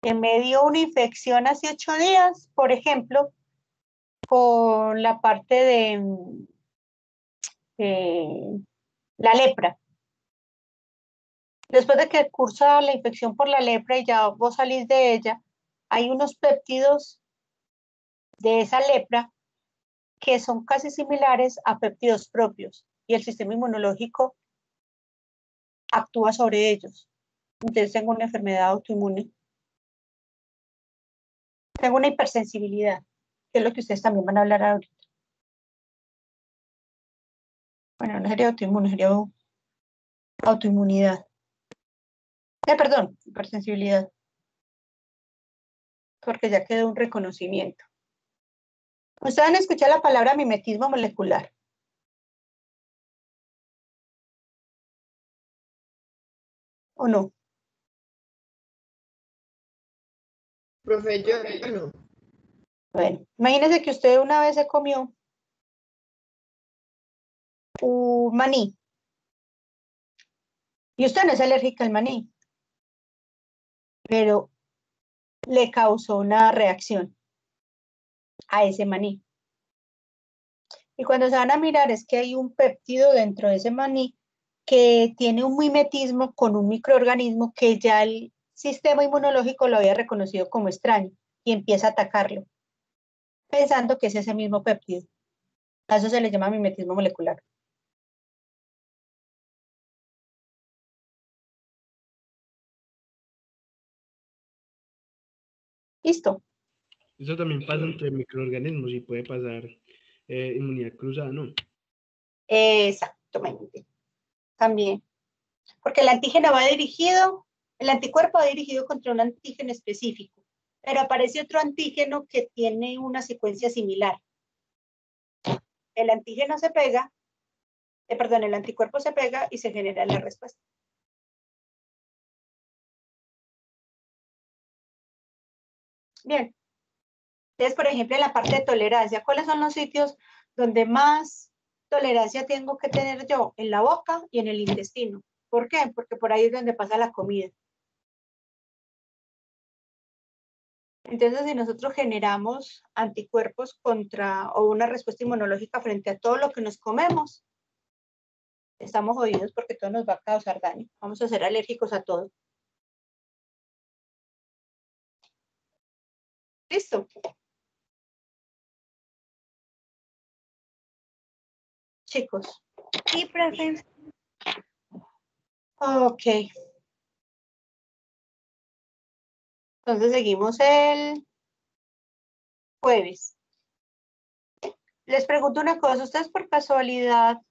Que me dio una infección hace 8 días, por ejemplo, con la parte de la lepra. Después de que cursa la infección por la lepra y ya vos salís de ella, hay unos péptidos de esa lepra que son casi similares a péptidos propios y el sistema inmunológico actúa sobre ellos. Entonces tengo una enfermedad autoinmune. Tengo una hipersensibilidad, que es lo que ustedes también van a hablar ahorita. Bueno, no sería autoinmune, sería autoinmunidad. Perdón, hipersensibilidad. Porque ya quedó un reconocimiento. Ustedes han escuchado la palabra mimetismo molecular. ¿O no? Profe, yo no. Bueno, imagínense que usted una vez se comió un maní. Y usted no es alérgica al maní, pero le causó una reacción a ese maní. Y cuando se van a mirar es que hay un péptido dentro de ese maní que tiene un mimetismo con un microorganismo que ya el sistema inmunológico lo había reconocido como extraño y empieza a atacarlo, pensando que es ese mismo péptido. A eso se le llama mimetismo molecular. ¿Listo? Eso también pasa entre microorganismos y puede pasar inmunidad cruzada, ¿no? Exactamente. También. Porque el antígeno va dirigido, el anticuerpo va dirigido contra un antígeno específico, pero aparece otro antígeno que tiene una secuencia similar. El antígeno se pega, el anticuerpo se pega y se genera la respuesta. Bien. Entonces, por ejemplo, en la parte de tolerancia, ¿cuáles son los sitios donde más tolerancia tengo que tener yo? En la boca y en el intestino. ¿Por qué? Porque por ahí es donde pasa la comida. Entonces, si nosotros generamos anticuerpos contra o una respuesta inmunológica frente a todo lo que nos comemos, estamos jodidos porque todo nos va a causar daño. Vamos a ser alérgicos a todo. ¿Listo? Chicos. Sí, profe. Ok. Entonces seguimos el jueves. Les pregunto una cosa, ¿ustedes por casualidad,